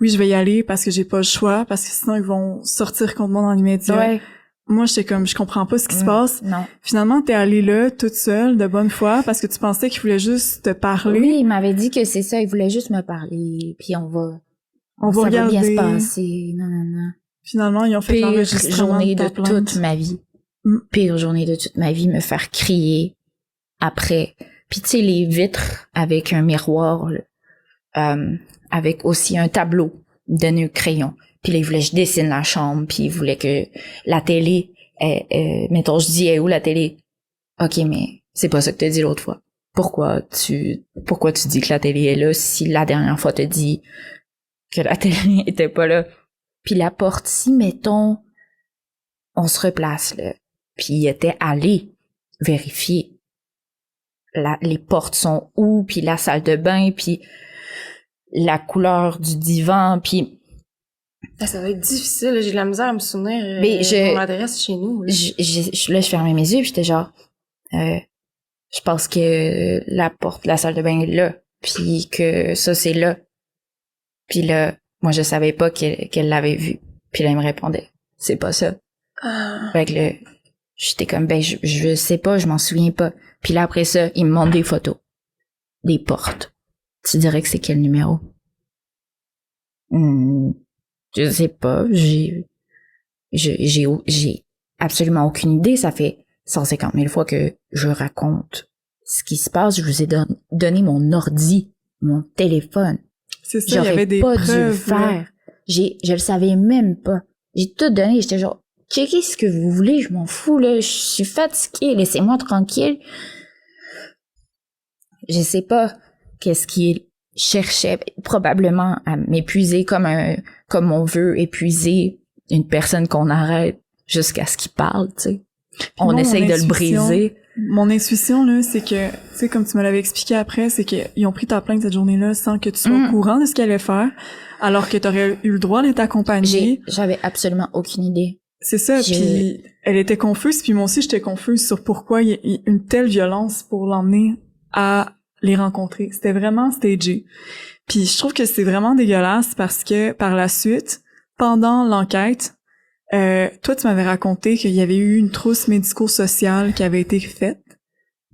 Oui, je vais y aller parce que j'ai pas le choix, parce que sinon, ils vont sortir contre moi dans les médias. Ouais. Moi, j'étais comme, je comprends pas ce qui se passe. Non. Finalement, t'es allée là, toute seule, de bonne foi, parce que tu pensais qu'il voulait juste te parler. Oui, il m'avait dit que c'est ça, il voulait juste me parler, puis on va regarder. bien se passer, non. Finalement, ils ont fait l'enregistrement journée de toute ma vie. Pire journée de toute ma vie, me faire crier après. Puis tu sais, les vitres avec un miroir, avec aussi un tableau de nœud crayon. Puis là, il voulait que je dessine la chambre, puis il voulait que la télé, mettons, je dis, où la télé? OK, mais c'est pas ça que t'as dit l'autre fois. Pourquoi tu dis que la télé est là si la dernière fois t'as dit que la télé était pas là? Puis la porte, si, mettons, on se replace, là, puis il était allé vérifier les portes sont où, puis la salle de bain, puis la couleur du divan, puis... Ça va être difficile, j'ai de la misère à me souvenir mais de mon adresse chez nous. Là. Je fermais mes yeux, puis j'étais genre... je pense que la porte de la salle de bain est là, puis que ça, c'est là. Puis là, moi, je savais pas qu'elle l'avait vu. Puis là, il me répondait, c'est pas ça. Fait que là, J'étais comme, ben, je sais pas, je m'en souviens pas. Puis là, après ça, il me montre des photos. Des portes. Tu dirais que c'est quel numéro? Je sais pas. J'ai absolument aucune idée. Ça fait 150 000 fois que je raconte ce qui se passe. Je vous ai donné mon ordi, mon téléphone. C'est ça, il y avait des pas preuves. Dû le faire. Je le savais même pas. J'ai tout donné. J'étais genre, checkez ce que vous voulez, je m'en fous, là. Je suis fatiguée, laissez-moi tranquille. Je sais pas qu'est-ce qu'il cherchait. Probablement à m'épuiser comme on veut épuiser une personne qu'on arrête jusqu'à ce qu'il parle, tu sais. On essaye de le briser. Mon intuition, là, c'est que, tu sais, comme tu me l'avais expliqué après, c'est qu'ils ont pris ta plainte cette journée-là sans que tu sois au courant de ce qu'ils allaient faire, alors que t'aurais eu le droit d'être accompagnée. J'avais absolument aucune idée. C'est ça, puis elle était confuse, puis moi aussi j'étais confuse sur pourquoi il y a une telle violence pour l'emmener à les rencontrer. C'était vraiment stagé. Puis je trouve que c'est vraiment dégueulasse parce que par la suite, pendant l'enquête, toi tu m'avais raconté qu'il y avait eu une trousse médico-sociale qui avait été faite,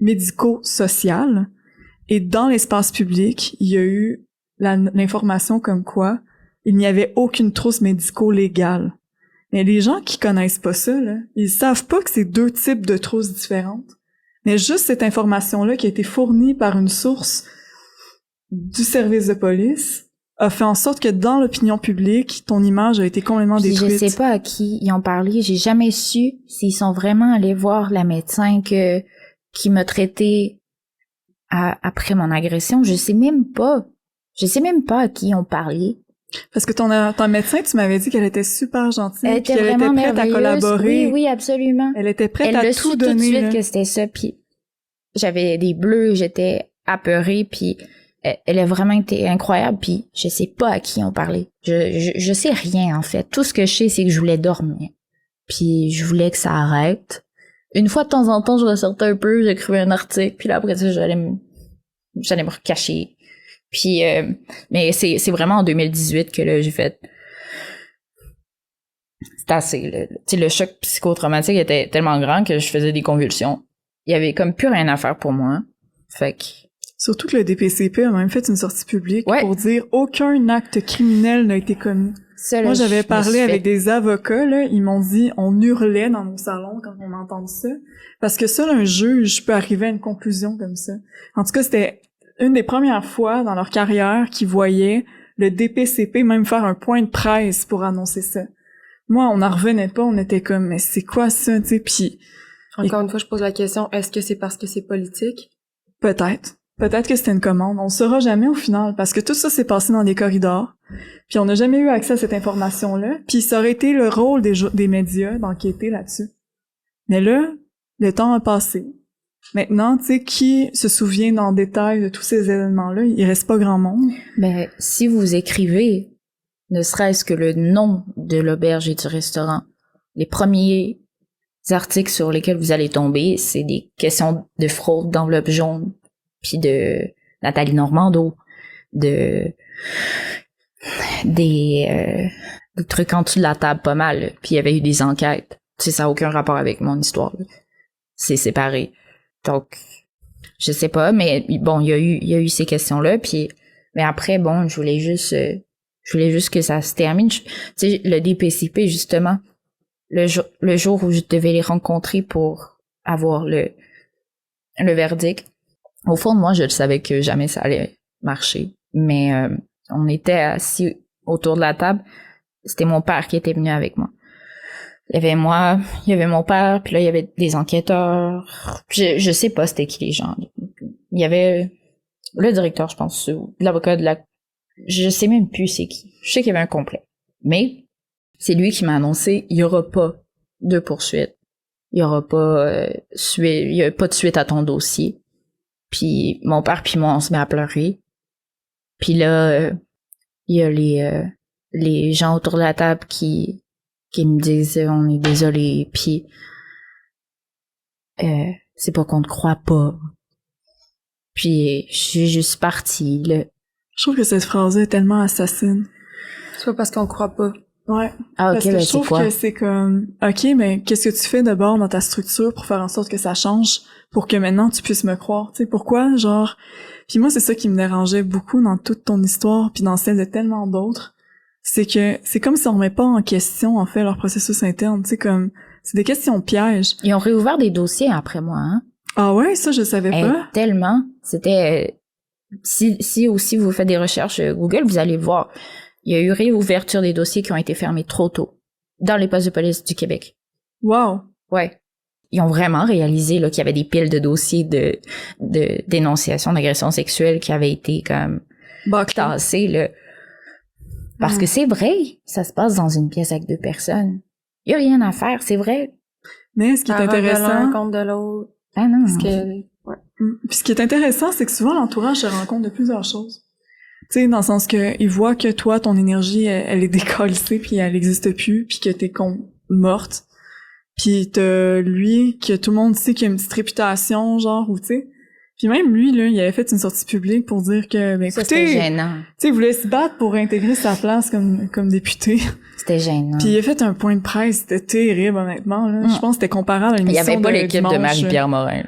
médico-sociale, et dans l'espace public, il y a eu l'information comme quoi il n'y avait aucune trousse médico-légale. Mais les gens qui connaissent pas ça, là, ils savent pas que c'est deux types de trousses différentes. Mais juste cette information-là qui a été fournie par une source du service de police a fait en sorte que dans l'opinion publique, ton image a été complètement détruite. Je sais pas à qui ils ont parlé. J'ai jamais su s'ils sont vraiment allés voir la médecin qui m'a traité après mon agression. Je sais même pas. Je sais même pas à qui ils ont parlé. Parce que ton médecin, tu m'avais dit qu'elle était super gentille, elle était prête à collaborer. Oui, absolument. Elle était prête à tout donner. Elle a su tout de suite que c'était ça, puis j'avais des bleus, j'étais apeurée, puis elle a vraiment été incroyable, puis je sais pas à qui on parlait. Je sais rien, en fait. Tout ce que je sais, c'est que je voulais dormir. Puis je voulais que ça arrête. Une fois de temps en temps, je ressortais un peu, j'écrivais un article, puis là, après ça, j'allais me recacher. Puis, mais c'est vraiment en 2018 que là, j'ai fait... C'est assez, tu sais, le choc psychotraumatique était tellement grand que je faisais des convulsions. Il y avait comme plus rien à faire pour moi. Fait que... Surtout que le DPCP a même fait une sortie publique pour dire aucun acte criminel n'a été commis. Ça, là, moi, j'avais parlé avec des avocats, là, ils m'ont dit, on hurlait dans nos salons quand on entend ça. Parce que seul un juge peut arriver à une conclusion comme ça. En tout cas, c'était une des premières fois dans leur carrière qu'ils voyaient le DPCP même faire un point de presse pour annoncer ça. Moi, on n'en revenait pas, on était comme, mais c'est quoi ça, tu sais, puis... Encore une fois, je pose la question, est-ce que c'est parce que c'est politique? Peut-être. Peut-être que c'était une commande. On le saura jamais au final, parce que tout ça s'est passé dans des corridors, puis on n'a jamais eu accès à cette information-là, puis ça aurait été le rôle des médias d'enquêter là-dessus. Mais là, le temps a passé. Maintenant, tu sais, qui se souvient en détail de tous ces événements-là? Il reste pas grand monde. Ben, si vous écrivez, ne serait-ce que le nom de l'auberge et du restaurant, les premiers articles sur lesquels vous allez tomber, c'est des questions de fraude d'enveloppe jaune, puis de Nathalie Normando, des trucs en dessous de la table pas mal, puis il y avait eu des enquêtes. Tu sais, ça n'a aucun rapport avec mon histoire, là. C'est séparé. Donc, je sais pas, mais bon, il y a eu ces questions-là, puis mais après, bon, je voulais juste que ça se termine. Tu sais, le DPCP, justement, le jour où je devais les rencontrer pour avoir le verdict, au fond de moi, je le savais que jamais ça allait marcher. Mais on était assis autour de la table. C'était mon père qui était venu avec moi. Il y avait moi, il y avait mon père, puis là, il y avait des enquêteurs. Je sais pas c'était qui les gens. Il y avait le directeur, je pense, l'avocat de la... Je sais même plus c'est qui. Je sais qu'il y avait un complet. Mais c'est lui qui m'a annoncé, il y aura pas de poursuite. Il y aura pas il y a pas de suite à ton dossier. Puis mon père puis moi, on se met à pleurer. Puis là, il y a les gens autour de la table qui me disent on est désolé, puis c'est pas qu'on te croit pas. Puis je suis juste partie là. Je trouve que cette phrase est tellement assassine. C'est pas parce qu'on croit pas. Ouais. Ah, ok, Parce que ben je c'est trouve quoi? que c'est comme, OK, mais qu'est-ce que tu fais d'abord dans ta structure pour faire en sorte que ça change, pour que maintenant tu puisses me croire? Tu sais, pourquoi, genre... Puis moi, c'est ça qui me dérangeait beaucoup dans toute ton histoire, puis dans celle de tellement d'autres, c'est que c'est comme si on remet pas en question, en fait, leur processus interne. Tu sais, comme, c'est des questions pièges. Ils ont réouvert des dossiers après moi, hein. Ah ouais, ça, je savais pas. Tellement. C'était... si aussi vous faites des recherches Google, vous allez voir. Il y a eu réouverture des dossiers qui ont été fermés trop tôt dans les postes de police du Québec. Wow. Ouais. Ils ont vraiment réalisé là qu'il y avait des piles de dossiers de dénonciation d'agression sexuelle qui avaient été comme tassés là. Parce que c'est vrai, ça se passe dans une pièce avec 2 personnes. Il y a rien à faire, c'est vrai. Mais ce qui est intéressant... l'un contre de l'autre. Ah non. Parce que... Ouais. Puis ce qui est intéressant, c'est que souvent l'entourage se rend compte de plusieurs choses. Tu sais, dans le sens que il voit que toi, ton énergie, elle est décalcée, puis elle existe plus, puis que t'es morte. Puis t'as lui, que tout le monde sait qu'il a une petite réputation, genre, ou tu sais. Puis même lui, là, il avait fait une sortie publique pour dire que, ben Ça, écoutez, c'était gênant. tu sais, il voulait se battre pour intégrer sa place comme député. C'était gênant. Puis il a fait un point de presse, c'était terrible, honnêtement, là. Je pense que c'était comparable à Il l'émission y avait pas l'équipe de dimanche. Marie-Pierre Morin.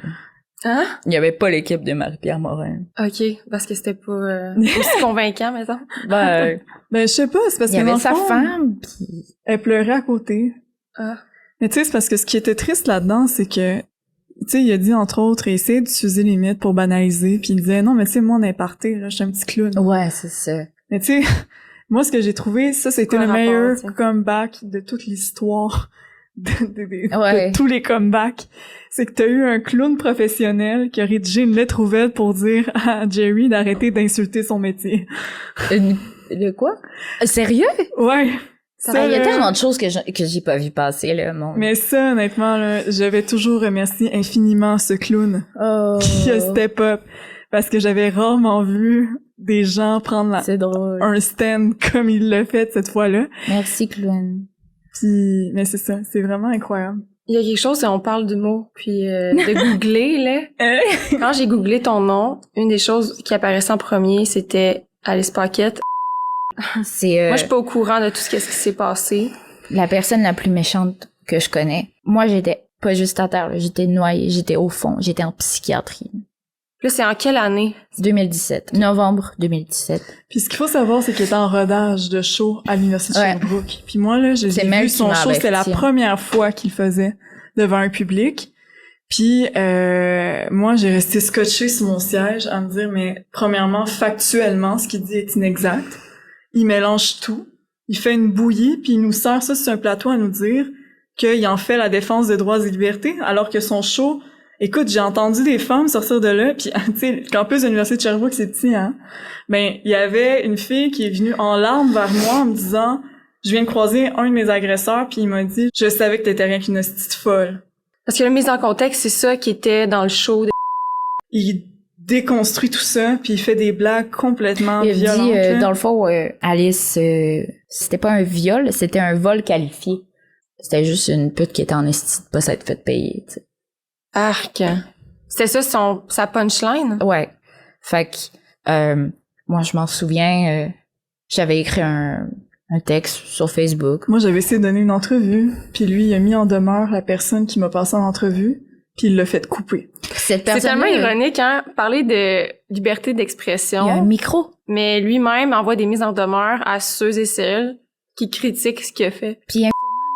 Hein? Il y avait pas l'équipe de Marie-Pierre Morin. OK, parce que c'était pas aussi convaincant, mettons. Ben, Ben, je sais pas, c'est parce il y que dans avait le sa fond, femme, puis elle pleurait à côté. Ah. Mais tu sais, c'est parce que ce qui était triste là-dedans, c'est que, tu sais, il a dit, entre autres, essayer d'utiliser les mythes pour banaliser, puis il disait, non, mais tu sais, moi, en imparté, là, je suis un petit clown. ouais, c'est ça. Mais tu sais, moi, ce que j'ai trouvé, ça, c'était Quoi le le rapport, meilleur tu sais? comeback de toute l'histoire Ouais. de tous les comebacks. C'est que t'as eu un clown professionnel qui a rédigé une lettre ouverte pour dire à Jerry d'arrêter d'insulter son métier. Le quoi? Sérieux? Ouais. Ça, Il y a là, tellement de choses que j'ai pas vu passer, là, mon. mais ça, honnêtement, là, j'avais toujours remercié infiniment ce clown Oh. qui a step up. Parce que j'avais rarement vu des gens prendre C'est drôle. un stand comme il l'a fait cette fois-là. Merci, clown. Puis, mais c'est ça, c'est vraiment incroyable. Il y a quelque chose, on parle du mot, puis de googler, là. Quand j'ai googlé ton nom, une des choses qui apparaissait en premier, c'était Alice Paquette. C'est Moi, je suis pas au courant de tout ce qui s'est passé. la personne la plus méchante que je connais. Moi, j'étais pas juste à terre, là. J'étais noyée, j'étais au fond, j'étais en psychiatrie. Là, c'est en quelle année? 2017. Novembre 2017. Puis ce qu'il faut savoir, c'est qu'il était en rodage de show à l'Université de Ouais. Sherbrooke. Puis moi, là, j'ai C'est Mel vu qui son m'a show, c'était la averti. première fois qu'il le faisait devant un public. Puis moi, j'ai resté scotchée sur mon siège à me dire, mais premièrement, factuellement, ce qu'il dit est inexact. Il mélange tout. Il fait une bouillie, puis il nous sert ça sur un plateau à nous dire qu'il en fait la défense des droits et libertés, alors que son show... Écoute, j'ai entendu des femmes sortir de là, puis tu sais, le campus de l'Université de Sherbrooke, c'est petit, hein? Ben, il y avait une fille qui est venue en larmes vers moi en me disant « Je viens de croiser un de mes agresseurs, puis il m'a dit « Je savais que t'étais rien qu'une hostie folle. Parce que la mise en contexte, c'est ça qui était dans le show. » Il déconstruit tout ça, puis il fait des blagues complètement Il a violentes. dit, là. dans le fond, Alice, c'était pas un viol, c'était un vol qualifié. C'était juste une pute qui était en esti de pas s'être fait payer, tu sais. Arc. C'était ça sa punchline? Ouais. Fait que, moi, je m'en souviens, j'avais écrit un texte sur Facebook. Moi, j'avais essayé de donner une entrevue, puis lui, il a mis en demeure la personne qui m'a passé en entrevue, puis il l'a fait couper. Cette C'est personne tellement ironique, hein? Parler de liberté d'expression. Il y a un micro. Mais lui-même envoie des mises en demeure à ceux et celles qui critiquent ce qu'il a fait. Puis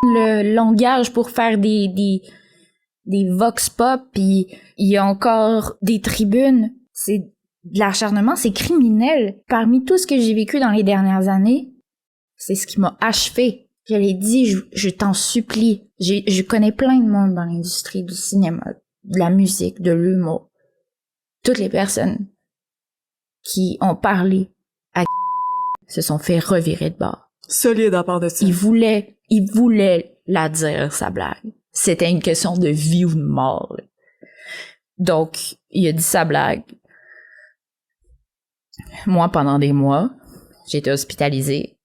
le langage pour faire des vox pop, puis il y a encore des tribunes. C'est de l'acharnement, c'est criminel. Parmi tout ce que j'ai vécu dans les dernières années, c'est ce qui m'a achevé. Je l'ai dit, je t'en supplie. Je connais plein de monde dans l'industrie du cinéma, de la musique, de l'humour. Toutes les personnes qui ont parlé à se sont fait revirer de bord. Solide à part de ça. Il voulait la dire, sa blague. C'était une question de vie ou de mort, là. Donc, il a dit sa blague. Moi, pendant des mois, j'ai été hospitalisée.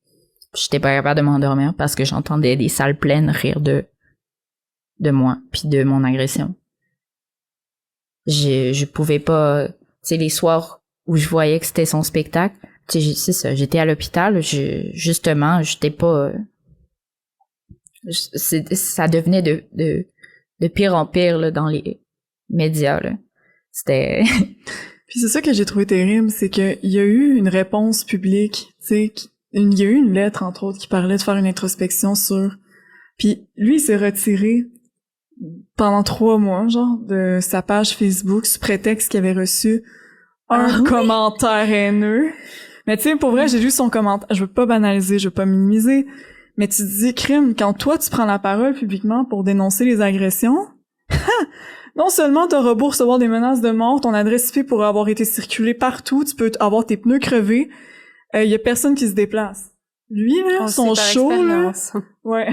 J'étais pas capable de m'endormir parce que j'entendais des salles pleines rire de moi, puis de mon agression. Je pouvais pas... Tu sais, les soirs où je voyais que c'était son spectacle, tu sais, c'est ça, j'étais à l'hôpital, justement, j'étais pas ça devenait de pire en pire là, dans les médias. Là. C'était... Puis c'est ça que j'ai trouvé terrible, c'est qu'il y a eu une réponse publique, tu sais, il y a eu une lettre, entre autres, qui parlait de faire une introspection sur... Puis lui, il s'est retiré pendant 3 mois, genre, de sa page Facebook, sous prétexte qu'il avait reçu un commentaire haineux. Mais tu sais, pour vrai, j'ai lu son commentaire. Je veux pas banaliser, je veux pas minimiser, mais tu te dis, crime, quand toi, tu prends la parole publiquement pour dénoncer les agressions... Non seulement t'auras beau recevoir des menaces de mort, ton adresse IP pourrait avoir été circulée partout, tu peux avoir tes pneus crevés, y a personne qui se déplace. Lui, là, son show, là, ouais.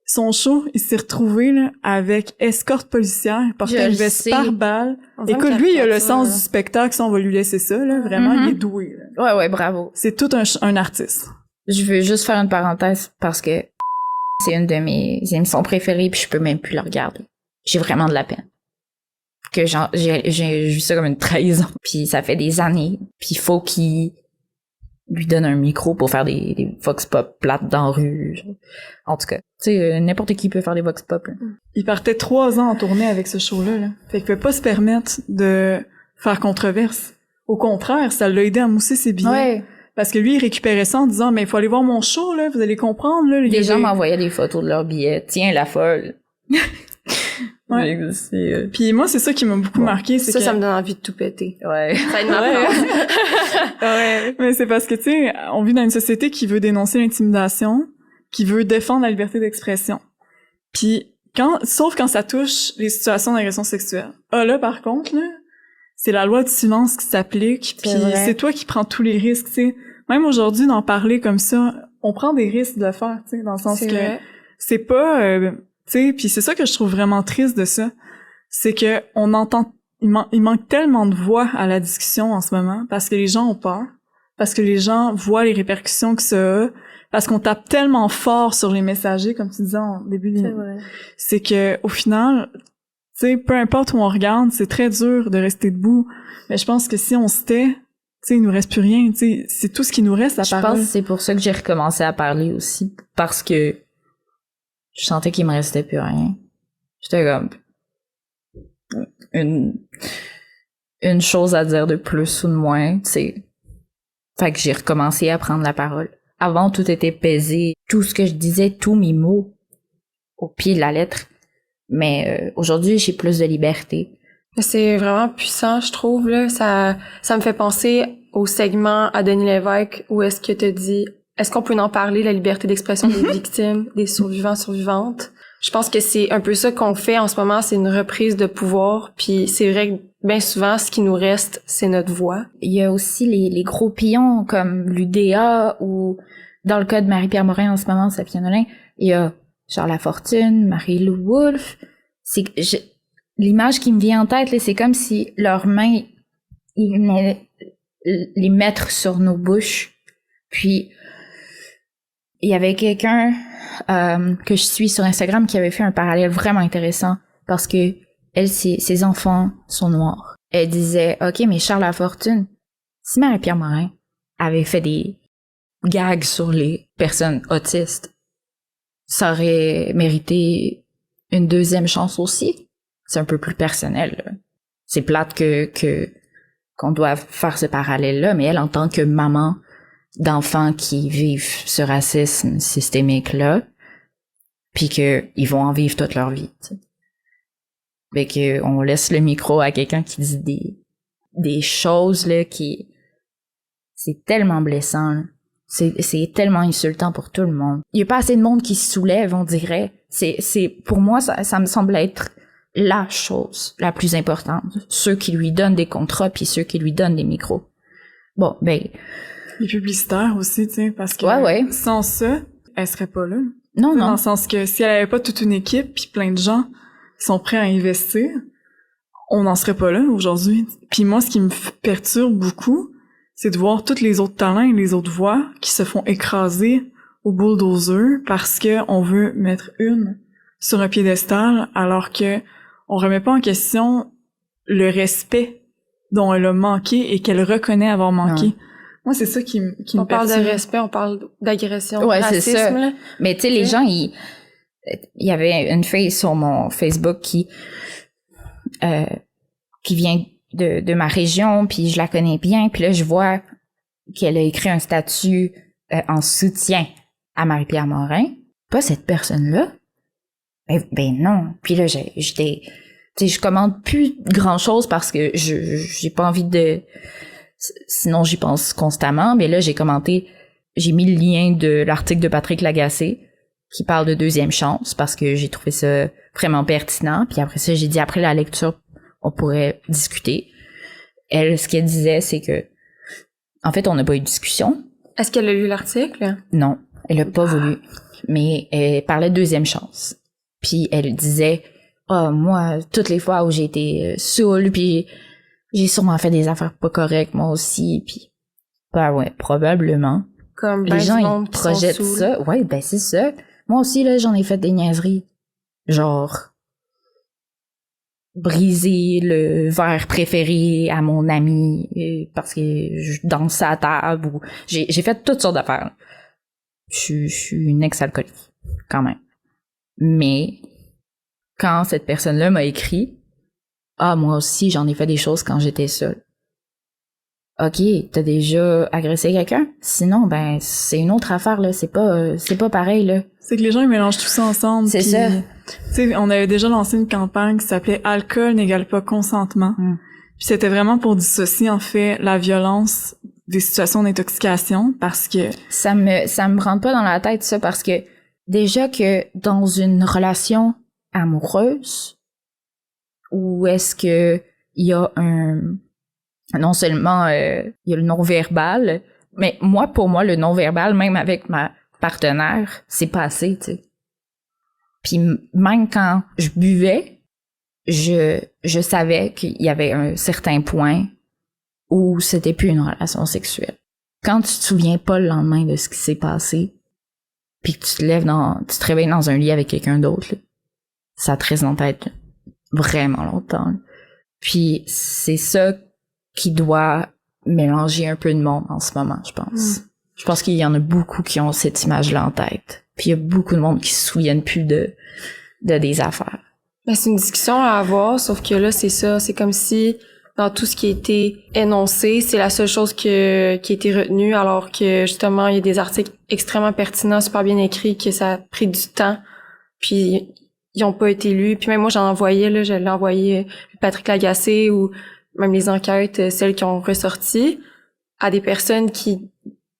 Son show, il s'est retrouvé, là, avec escorte policière, il portait une veste par balle. Écoute, lui, il a le sens du spectacle, ça, on va lui laisser ça, là, vraiment, il est doué, là. Ouais, bravo. C'est tout un artiste. Je veux juste faire une parenthèse, parce que c'est une de mes émissions préférées, puis je peux même plus la regarder. J'ai vraiment de la peine. Que j'ai vu ça comme une trahison. Puis ça fait des années. Puis il faut qu'il lui donne un micro pour faire des vox pop plates dans la rue. En tout cas, tu sais, n'importe qui peut faire des vox pop. Là. Il partait 3 ans en tournée avec ce show-là. Là. Fait qu'il pouvait pas se permettre de faire controverse. Au contraire, ça l'a aidé à mousser ses billets. Ouais. Parce que lui, il récupérait ça en disant, mais il faut aller voir mon show, là, vous allez comprendre. Là, les gens m'envoyaient des photos de leurs billets. Tiens, la folle. Ouais. Puis moi, c'est ça qui m'a beaucoup marqué. C'est ça me donne envie de tout péter. Ouais. Ça aide ma ouais. Mais c'est parce que, tu sais, on vit dans une société qui veut dénoncer l'intimidation, qui veut défendre la liberté d'expression. Puis, sauf quand ça touche les situations d'agression sexuelle. Ah là, par contre, là, c'est la loi du silence qui s'applique, puis c'est toi qui prends tous les risques, tu sais. Même aujourd'hui, d'en parler comme ça, on prend des risques de le faire, tu sais, dans le sens que c'est pas... tu sais, puis c'est ça que je trouve vraiment triste de ça, c'est que on entend, il manque tellement de voix à la discussion en ce moment, parce que les gens ont peur, parce que les gens voient les répercussions que ça a, parce qu'on tape tellement fort sur les messagers, comme tu disais en début de c'est que au final, tu sais, peu importe où on regarde, c'est très dur de rester debout, mais je pense que si on se tait, tu sais, il nous reste plus rien, tu sais, c'est tout ce qui nous reste à parler. Je pense que c'est pour ça que j'ai recommencé à parler aussi, parce que je sentais qu'il me restait plus rien. J'étais comme une chose à dire de plus ou de moins, tu sais. Fait que j'ai recommencé à prendre la parole. Avant, tout était pesé. Tout ce que je disais, tous mes mots au pied de la lettre. Mais aujourd'hui, j'ai plus de liberté. C'est vraiment puissant, je trouve, là. Ça me fait penser au segment à Denis Lévesque où est-ce que tu dis est-ce qu'on peut en parler, la liberté d'expression des victimes, des survivants, survivantes? Je pense que c'est un peu ça qu'on fait en ce moment, c'est une reprise de pouvoir, puis c'est vrai que bien souvent, ce qui nous reste, c'est notre voix. Il y a aussi les gros pions comme l'UDA ou, dans le cas de Marie-Pierre Morin en ce moment, Safia Nolin, il y a Charles Lafortune, Marie-Lou Wolfe. L'image qui me vient en tête, là, c'est comme si leurs mains, ils les mettre sur nos bouches, puis il y avait quelqu'un que je suis sur Instagram qui avait fait un parallèle vraiment intéressant parce que ses enfants sont noirs. Elle disait, OK, mais Charles Lafortune, si Marie-Pierre Morin avait fait des gags sur les personnes autistes, ça aurait mérité une 2e chance aussi. C'est un peu plus personnel, là. C'est plate qu'on doive faire ce parallèle-là, mais elle, en tant que maman d'enfants qui vivent ce racisme systémique-là, puis qu'ils vont en vivre toute leur vie, t'sais. Fait que on laisse le micro à quelqu'un qui dit des choses, là, qui... C'est tellement blessant, là. C'est tellement insultant pour tout le monde. Il y a pas assez de monde qui se soulève, on dirait. Pour moi, ça me semble être la chose la plus importante. Ceux qui lui donnent des contrats puis ceux qui lui donnent des micros. Bon, ben... Les publicitaires aussi, tu sais, parce que sans ça, elle serait pas là. Non. Dans le sens que si elle avait pas toute une équipe puis plein de gens qui sont prêts à investir, on n'en serait pas là aujourd'hui. Puis moi, ce qui me perturbe beaucoup, c'est de voir tous les autres talents et les autres voix qui se font écraser au bulldozer parce que on veut mettre une sur un piédestal alors que on remet pas en question le respect dont elle a manqué et qu'elle reconnaît avoir manqué. Moi, c'est ça qui me On parle de perturbe. respect, on parle d'agression, Ouais, de c'est racisme, ça. là. Mais tu sais, les gens, il y avait une fille sur mon Facebook qui vient de ma région, puis je la connais bien, puis là, je vois qu'elle a écrit un statut en soutien à Marie-Pierre Morin. Pas cette personne-là. Ben non. Puis là, j'étais... Tu sais, je commente plus grand-chose parce que j'ai pas envie de... Sinon, j'y pense constamment. Mais là, j'ai mis le lien de l'article de Patrick Lagacé qui parle de deuxième chance parce que j'ai trouvé ça vraiment pertinent. Puis après ça, j'ai dit, après la lecture, on pourrait discuter. Elle, ce qu'elle disait, c'est que, en fait, on n'a pas eu de discussion. Est-ce qu'elle a lu l'article? Non, elle a pas voulu. Mais elle parlait de deuxième chance. Puis elle disait, moi, toutes les fois où j'ai été saoule, puis j'ai sûrement fait des affaires pas correctes, moi aussi, puis ben ouais, probablement. Comme Les gens, du monde ils qui sont projettent saouls. ça. Ouais, ben c'est ça. Moi aussi, là, j'en ai fait des niaiseries. Genre, briser le verre préféré à mon ami parce que je danse à la table ou... J'ai fait toutes sortes d'affaires. Je suis une ex-alcoolique, quand même. Mais quand cette personne-là m'a écrit « Ah, moi aussi, j'en ai fait des choses quand j'étais seule. » OK, t'as déjà agressé quelqu'un? Sinon, ben, c'est une autre affaire, là. C'est pas pareil, là. C'est que les gens, ils mélangent tout ça ensemble. C'est puis, ça. Tu sais, on avait déjà lancé une campagne qui s'appelait « Alcool n'égale pas consentement ». Puis c'était vraiment pour dissocier, en fait, la violence des situations d'intoxication parce que... Ça me rentre pas dans la tête, ça, parce que déjà que dans une relation amoureuse, où est-ce que il y a non seulement il y a le non-verbal, mais pour moi, le non-verbal, même avec ma partenaire, c'est pas assez, tu sais. Puis même quand je buvais, je savais qu'il y avait un certain point où c'était plus une relation sexuelle. Quand tu te souviens pas le lendemain de ce qui s'est passé, puis que tu te réveilles dans un lit avec quelqu'un d'autre, là, ça te reste en tête vraiment longtemps. Puis c'est ça qui doit mélanger un peu de monde en ce moment, je pense. Je pense qu'il y en a beaucoup qui ont cette image-là en tête. Puis il y a beaucoup de monde qui se souviennent plus de des affaires. Ben, c'est une discussion à avoir, sauf que là, c'est ça. C'est comme si, dans tout ce qui a été énoncé, c'est la seule chose qui a été retenue, alors que, justement, il y a des articles extrêmement pertinents, super bien écrits, que ça a pris du temps, puis ils ont pas été lus. Puis même moi, je l'ai envoyé Patrick Lagacé, ou même les enquêtes, celles qui ont ressorti, à des personnes qui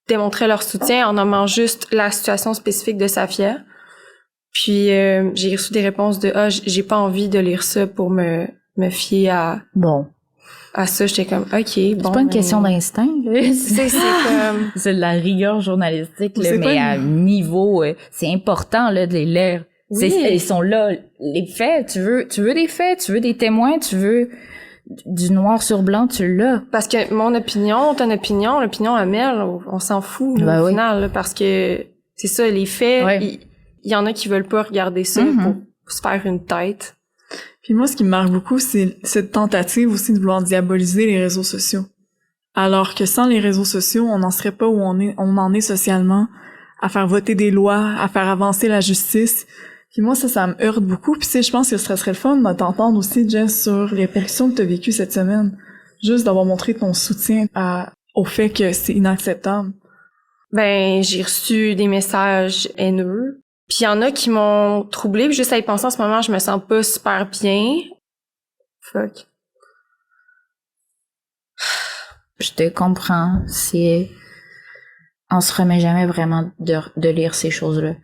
démontraient leur soutien en nommant juste la situation spécifique de Safia. Puis j'ai reçu des réponses de j'ai pas envie de lire ça pour me fier à ça. J'étais comme OK, bon. C'est pas une question d'instinct, là. C'est comme c'est de la rigueur journalistique, là, C'est mais à un niveau c'est important là de les lire. Oui. Ils sont là les faits, tu veux des faits, tu veux des témoins, tu veux du noir sur blanc, tu l'as. parce que mon opinion, ton opinion, l'opinion à Mel, on s'en fout Ben au oui. final là, parce que c'est ça les faits, Ouais. il y en a qui veulent pas regarder ça pour se faire une tête. Puis moi, ce qui me marque beaucoup, c'est cette tentative aussi de vouloir diaboliser les réseaux sociaux. Alors que sans les réseaux sociaux, on n'en serait pas où on en est socialement, à faire voter des lois, à faire avancer la justice. Puis moi, ça me heurte beaucoup. Puis tu sais, je pense que ce serait le fun de t'entendre aussi, Jess, sur les répercussions que tu as vécues cette semaine. Juste d'avoir montré ton soutien au fait que c'est inacceptable. Ben, j'ai reçu des messages haineux. Puis il y en a qui m'ont troublée. Puis juste à y penser en ce moment, je me sens pas super bien. Fuck. Je te comprends, on se remet jamais vraiment de lire ces choses-là.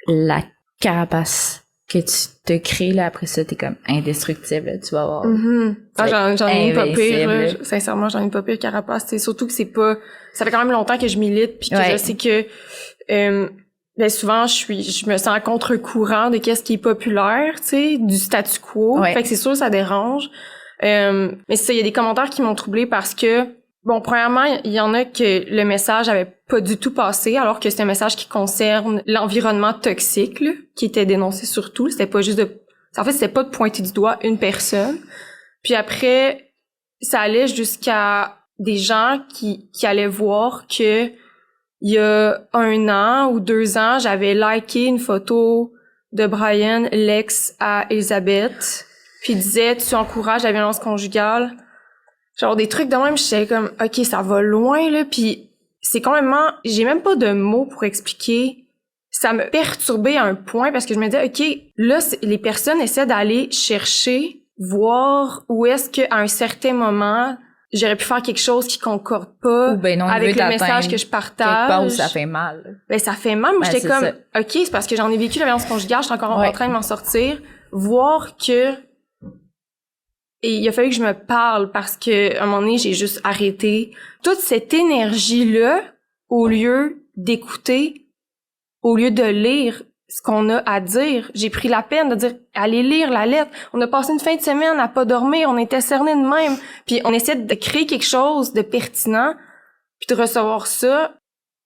La carapace que tu te crées là après ça, t'es comme indestructible, là, tu vas voir. J'en ai une pas pire, là. Invincible. Sincèrement, j'en ai une pas pire carapace. C'est surtout que c'est pas, ça fait quand même longtemps que je milite puis que Ouais. je sais que, ben souvent je me sens à contre-courant de qu'est-ce qui est populaire, tu sais, du statu quo. Ouais. Fait que c'est sûr ça dérange. Mais c'est ça, il y a des commentaires qui m'ont troublée parce que bon, premièrement, il y en a que le message avait pas du tout passé, alors que c'est un message qui concerne l'environnement toxique, là, qui était dénoncé surtout. C'était pas juste c'était pas de pointer du doigt une personne. Puis après, ça allait jusqu'à des gens qui allaient voir que il y a 1 an ou 2 ans, j'avais liké une photo de Brian, l'ex à Elisabeth, puis il disait « Tu encourages la violence conjugale ». Genre des trucs de même, j'étais comme « OK, ça va loin, là », puis c'est complètement... J'ai même pas de mots pour expliquer. Ça me perturbait à un point parce que je me disais « OK, là, les personnes essaient d'aller chercher, voir où est-ce qu'à un certain moment... » j'aurais pu faire quelque chose qui concorde pas avec le message que je partage. Quelque part où ça fait mal. Ben, ça fait mal. Moi, j'étais comme, ça. OK, c'est parce que j'en ai vécu la violence conjugale, je suis encore en train de m'en sortir. Voir que... Et il a fallu que je me parle parce que, à un moment donné, j'ai juste arrêté. Toute cette énergie-là, au lieu d'écouter, au lieu de lire ce qu'on a à dire, j'ai pris la peine de dire allez lire la lettre. On a passé une fin de semaine à pas dormir, on était cernés de même, puis on essaie de créer quelque chose de pertinent, puis de recevoir ça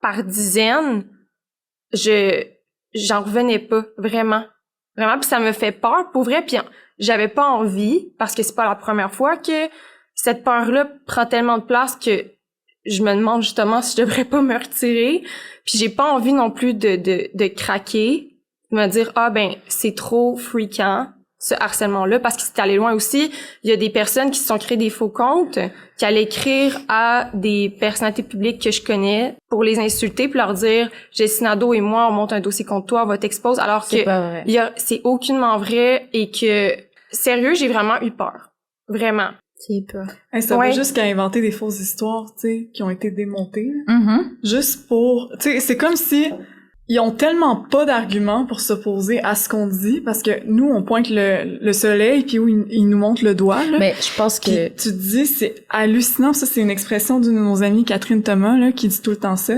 par dizaines. J'en revenais pas vraiment, puis ça me fait peur pour vrai. Puis j'avais pas envie parce que c'est pas la première fois que cette peur-là prend tellement de place que je me demande justement si je devrais pas me retirer. Puis j'ai pas envie non plus de craquer, de me dire ah ben c'est trop fréquent ce harcèlement-là, parce que c'est allé loin aussi. Il y a des personnes qui se sont créées des faux comptes, qui allaient écrire à des personnalités publiques que je connais pour les insulter, puis leur dire Jessie Nadeau et moi on monte un dossier contre toi, on va t'exposer, alors que c'est aucunement vrai. Et que sérieux, j'ai vraiment eu peur, vraiment. C'est peur. Ça va jusqu'à inventer des fausses histoires, tu sais, qui ont été démontées. Juste pour... Tu sais, c'est comme si ils ont tellement pas d'arguments pour s'opposer à ce qu'on dit, parce que nous, on pointe le soleil, puis où ils nous montrent le doigt, là. Mais je pense que... Puis tu te dis, c'est hallucinant. Ça, c'est une expression d'une de nos amies, Catherine Thomas, là, qui dit tout le temps ça.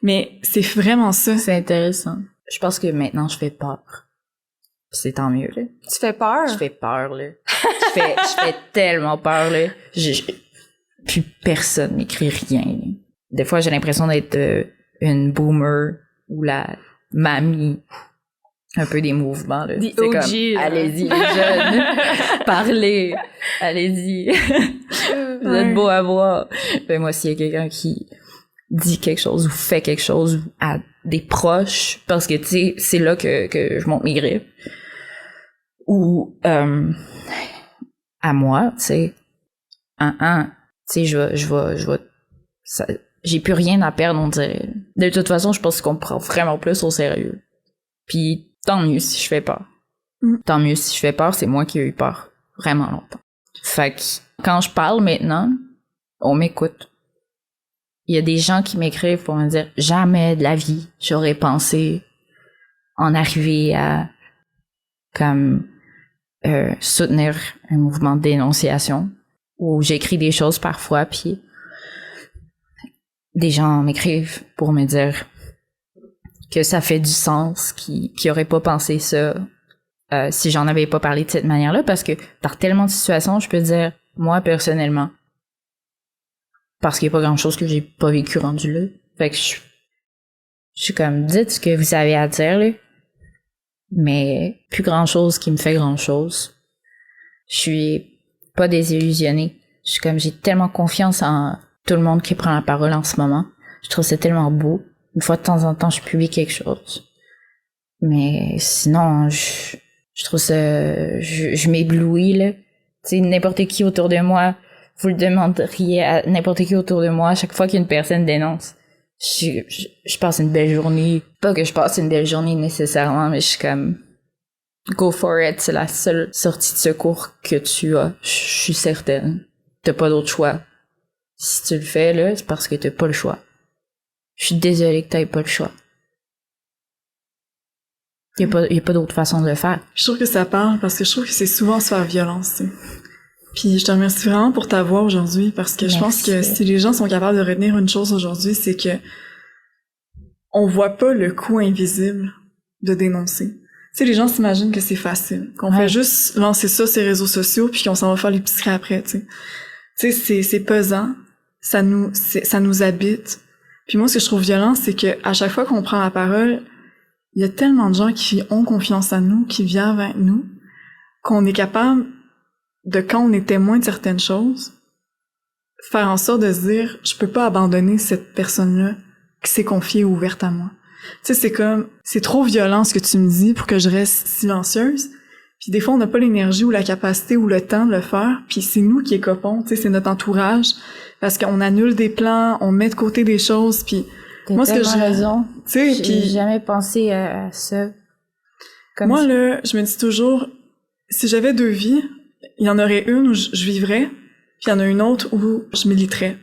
Mais c'est vraiment ça. C'est intéressant. Je pense que maintenant, je fais peur. C'est tant mieux, là. Tu fais peur? Je fais peur, là. Je fais tellement peur, là. Plus personne m'écrit rien, là. Des fois, j'ai l'impression d'être une boomer ou la mamie un peu des mouvements, là. Des c'est OG, comme, là. allez-y, les jeunes. Parlez. Allez-y. Vous êtes beaux à voir. Ben, moi, s'il y a quelqu'un qui dit quelque chose ou fait quelque chose à des proches, parce que, tu sais, c'est là que je monte mes griffes. Ou, à moi, tu sais, tu sais, je vais, j'ai plus rien à perdre, on dirait. De toute façon, je pense qu'on me prend vraiment plus au sérieux. Puis, tant mieux si je fais peur. Tant mieux si je fais peur, c'est moi qui ai eu peur vraiment longtemps. Fait que, quand je parle maintenant, on m'écoute. Il y a des gens qui m'écrivent pour me dire « Jamais de la vie, j'aurais pensé en arriver à, comme, soutenir un mouvement de dénonciation. » Ou j'écris des choses parfois, puis des gens m'écrivent pour me dire que ça fait du sens, qu'ils auraient pas pensé ça si j'en avais pas parlé de cette manière-là, parce que dans tellement de situations, je peux dire, moi, personnellement, parce qu'il y a pas grand-chose que j'ai pas vécu rendu là. Fait que je suis comme, dites ce que vous avez à dire, là, mais plus grand-chose qui me fait grand-chose. Je suis pas désillusionnée. Je suis comme, j'ai tellement confiance en tout le monde qui prend la parole en ce moment. Je trouve ça tellement beau. Une fois de temps en temps, je publie quelque chose. Mais sinon, je trouve ça... Je m'éblouis, là. Tu sais, n'importe qui autour de moi, vous le demanderiez à n'importe qui autour de moi, à chaque fois qu'une personne dénonce. Je passe une belle journée. Pas que je passe une belle journée nécessairement, mais je suis comme... Go for it, c'est la seule sortie de secours que tu as. Je suis certaine. T'as pas d'autre choix. Si tu le fais, là, c'est parce que t'as pas le choix. Je suis désolée que t'aies pas le choix. Y a pas d'autre façon de le faire. Je trouve que ça parle parce que je trouve que c'est souvent se faire violence, tu sais. Puis je te remercie vraiment pour ta voix aujourd'hui, parce que je pense que si les gens sont capables de retenir une chose aujourd'hui, c'est que on voit pas le coût invisible de dénoncer. Tu sais, les gens s'imaginent que c'est facile, qu'on fait juste lancer ça sur les réseaux sociaux puis qu'on s'en va faire l'épicerie après, tu sais. Tu sais, c'est pesant, ça nous habite. Puis moi, ce que je trouve violent, c'est que à chaque fois qu'on prend la parole, il y a tellement de gens qui ont confiance en nous, qui viennent avec nous, qu'on est capable de, quand on est témoin de certaines choses, faire en sorte de se dire, je peux pas abandonner cette personne-là qui s'est confiée ouverte à moi. Tu sais, c'est comme, c'est trop violent ce que tu me dis pour que je reste silencieuse. Puis des fois, on n'a pas l'énergie ou la capacité ou le temps de le faire. Puis c'est nous qui écopons, tu sais, c'est notre entourage. Parce qu'on annule des plans, on met de côté des choses. Puis moi, ce que j'ai raison. Tu sais, j'ai puis jamais pensé à ça. Comme moi, ça. là, je me dis toujours, si j'avais 2 vies, il y en aurait une où je vivrais, puis il y en a une autre où je militerais.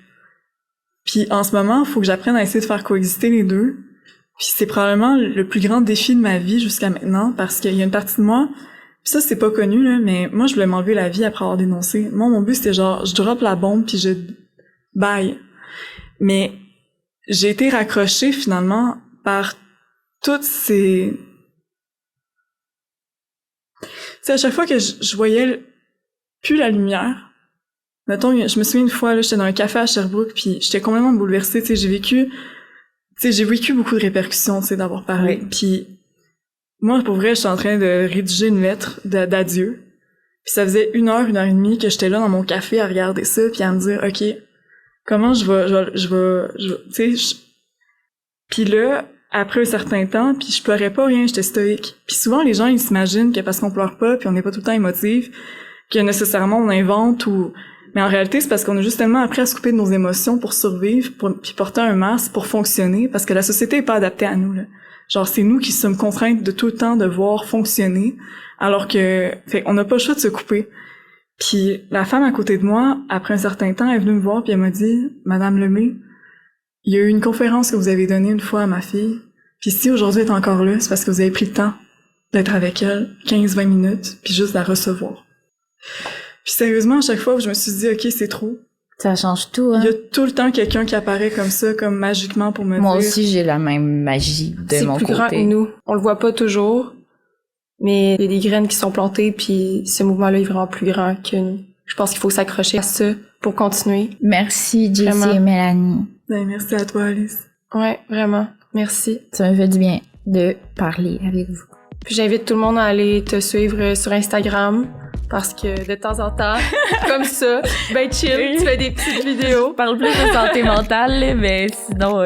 Puis en ce moment, il faut que j'apprenne à essayer de faire coexister les deux. Puis c'est probablement le plus grand défi de ma vie jusqu'à maintenant, parce qu'il y a une partie de moi, puis ça, c'est pas connu, là, mais moi, je voulais m'enlever la vie après avoir dénoncé. Moi, mon but, c'était genre, je drop la bombe, puis je bye. Mais j'ai été raccrochée, finalement, par toutes ces... Tu sais, à chaque fois que je voyais plus la lumière, mettons, je me souviens une fois, là, j'étais dans un café à Sherbrooke, puis j'étais complètement bouleversée, tu sais, j'ai vécu beaucoup de répercussions, tu sais, d'avoir parlé. Oui. Puis moi, pour vrai, j'étais en train de rédiger une lettre d'adieu. Puis ça faisait 1 heure, 1 heure et demie que j'étais là dans mon café à regarder ça, puis à me dire, OK, comment je vais, tu sais, puis là, après un certain temps, puis je pleurais pas rien, j'étais stoïque. Puis souvent, les gens, ils s'imaginent que parce qu'on pleure pas, puis on n'est pas tout le temps émotif, que nécessairement on invente ou... Mais en réalité, c'est parce qu'on a juste tellement appris à se couper de nos émotions pour survivre, puis porter un masque pour fonctionner, parce que la société est pas adaptée à nous, là. Genre, c'est nous qui sommes contraintes de tout le temps devoir fonctionner, alors que... Fait on n'a pas le choix de se couper. Puis la femme à côté de moi, après un certain temps, elle est venue me voir, puis elle m'a dit, « Madame Lemay, il y a eu une conférence que vous avez donnée une fois à ma fille, puis si aujourd'hui elle est encore là, c'est parce que vous avez pris le temps d'être avec elle 15-20 minutes, puis juste la recevoir. » Puis sérieusement, à chaque fois où je me suis dit, OK, c'est trop. Ça change tout, hein. Il y a tout le temps quelqu'un qui apparaît comme ça, comme magiquement pour me Moi dire... aussi, j'ai la même magie de mon côté. C'est plus grand que nous. On le voit pas toujours, mais il y a des graines qui sont plantées, puis ce mouvement-là est vraiment plus grand que nous. Je pense qu'il faut s'accrocher à ça pour continuer. Merci, Jessie Vraiment. et Mélanie. Ben, merci à toi, Alice. Ouais, vraiment. Merci. Ça me fait du bien de parler avec vous. Puis j'invite tout le monde à aller te suivre sur Instagram, parce que de temps en temps, comme ça, ben chill, tu fais des petites vidéos. Je parle plus de santé mentale, là, mais sinon,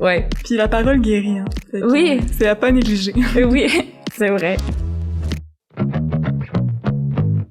ouais. Puis la parole guérit, hein. Fait que, Oui. C'est à pas négliger. Oui, c'est vrai.